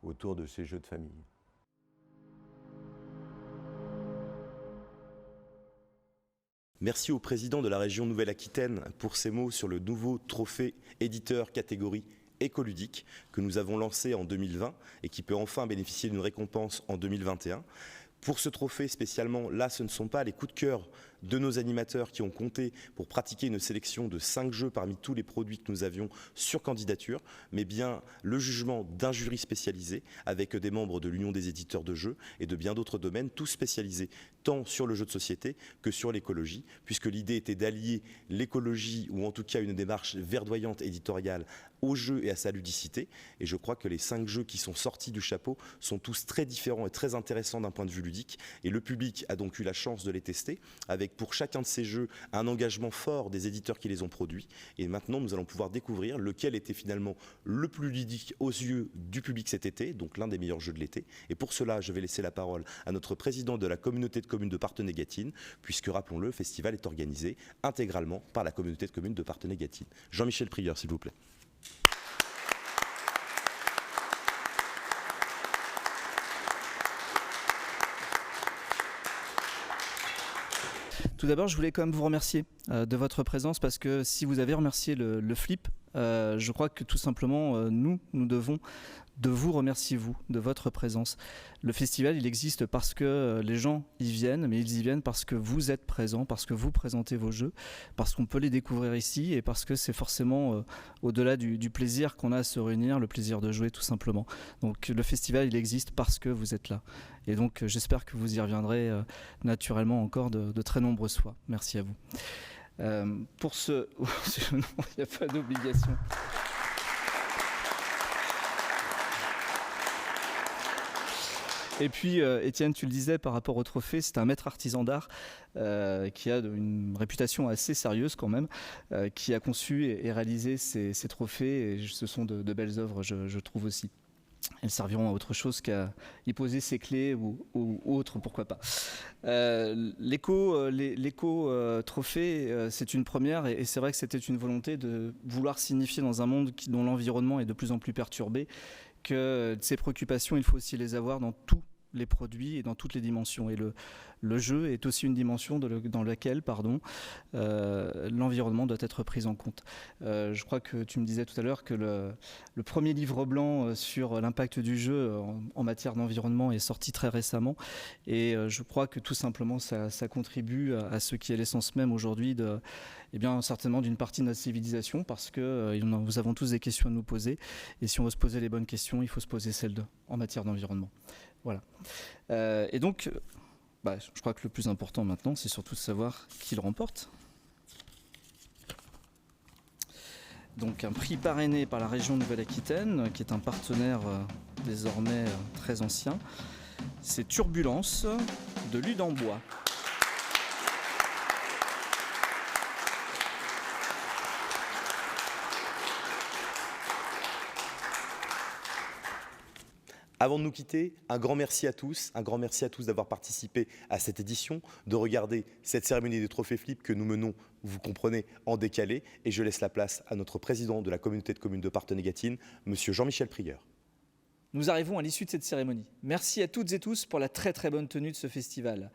autour de ces jeux de famille. Merci au président de la région Nouvelle-Aquitaine pour ses mots sur le nouveau trophée éditeur catégorie écoludique que nous avons lancé en 2020 et qui peut enfin bénéficier d'une récompense en 2021. Pour ce trophée spécialement, là, ce ne sont pas les coups de cœur de nos animateurs qui ont compté pour pratiquer une sélection de 5 jeux parmi tous les produits que nous avions sur candidature, mais bien le jugement d'un jury spécialisé avec des membres de l'Union des éditeurs de jeux et de bien d'autres domaines, tous spécialisés tant sur le jeu de société que sur l'écologie, puisque l'idée était d'allier l'écologie, ou en tout cas une démarche verdoyante éditoriale, au jeu et à sa ludicité. Et je crois que les 5 jeux qui sont sortis du chapeau sont tous très différents et très intéressants d'un point de vue ludique. Et le public a donc eu la chance de les tester, avec pour chacun de ces jeux un engagement fort des éditeurs qui les ont produits. Et maintenant, nous allons pouvoir découvrir lequel était finalement le plus ludique aux yeux du public cet été, donc l'un des meilleurs jeux de l'été. Et pour cela, je vais laisser la parole à notre président de la communauté de communes de Parthenay-Gâtine, puisque, rappelons-le, le festival est organisé intégralement par la communauté de communes de Parthenay-Gâtine. Jean-Michel Prieur, s'il vous plaît. Tout d'abord, je voulais quand même vous remercier de votre présence parce que si vous avez remercié le Flip, je crois que tout simplement, nous devons de vous remercier, vous, de votre présence. Le festival, il existe parce que les gens y viennent, mais ils y viennent parce que vous êtes présents, parce que vous présentez vos jeux, parce qu'on peut les découvrir ici et parce que c'est forcément au-delà du plaisir qu'on a à se réunir, le plaisir de jouer tout simplement. Donc le festival, il existe parce que vous êtes là. Et donc j'espère que vous y reviendrez naturellement encore de très nombreuses fois. Merci à vous. Pour ce... non, il n'y a pas d'obligation. Et puis, Étienne, tu le disais, par rapport au trophée, c'est un maître artisan d'art qui a une réputation assez sérieuse quand même, qui a conçu et réalisé ces trophées. Et ce sont de belles œuvres, je trouve aussi. Elles serviront à autre chose qu'à y poser ses clés ou autre, pourquoi pas. L'éco-trophée, c'est une première et c'est vrai que c'était une volonté de vouloir signifier dans un monde dont l'environnement est de plus en plus perturbé que ces préoccupations, il faut aussi les avoir dans tous les produits et dans toutes les dimensions. Et le jeu est aussi une dimension dans laquelle l'environnement doit être pris en compte. Je crois que tu me disais tout à l'heure que le premier livre blanc sur l'impact du jeu en matière d'environnement est sorti très récemment. Et je crois que tout simplement ça contribue à ce qui est l'essence même aujourd'hui certainement d'une partie de notre civilisation parce que nous avons tous des questions à nous poser. Et si on veut se poser les bonnes questions, il faut se poser celles en matière d'environnement. Voilà. Et donc, je crois que le plus important maintenant, c'est surtout de savoir qui le remporte. Donc un prix parrainé par la région Nouvelle-Aquitaine, qui est un partenaire désormais très ancien. C'est Turbulence de Lude-en-Bois. Avant de nous quitter, un grand merci à tous d'avoir participé à cette édition, de regarder cette cérémonie des trophées Flip que nous menons, vous comprenez, en décalé. Et je laisse la place à notre président de la communauté de communes de Parthenay-Gâtine, monsieur Jean-Michel Prieur. Nous arrivons à l'issue de cette cérémonie. Merci à toutes et tous pour la très très bonne tenue de ce festival.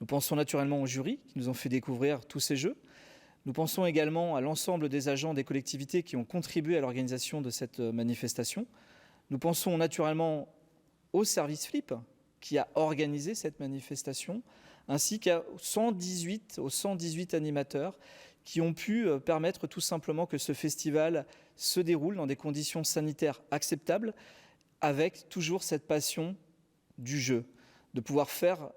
Nous pensons naturellement au jury qui nous ont fait découvrir tous ces jeux. Nous pensons également à l'ensemble des agents des collectivités qui ont contribué à l'organisation de cette manifestation. Nous pensons naturellement au service Flip qui a organisé cette manifestation, ainsi qu'aux 118 animateurs qui ont pu permettre tout simplement que ce festival se déroule dans des conditions sanitaires acceptables, avec toujours cette passion du jeu, de pouvoir faire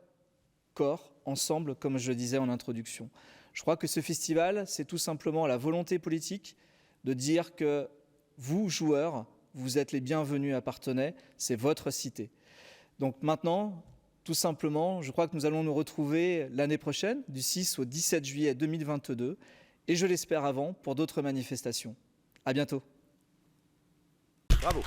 corps ensemble, comme je le disais en introduction. Je crois que ce festival, c'est tout simplement la volonté politique de dire que vous, joueurs, vous êtes les bienvenus à Parthenay, c'est votre cité. Donc maintenant, tout simplement, je crois que nous allons nous retrouver l'année prochaine, du 6 au 17 juillet 2022, et je l'espère avant, pour d'autres manifestations. À bientôt. Bravo.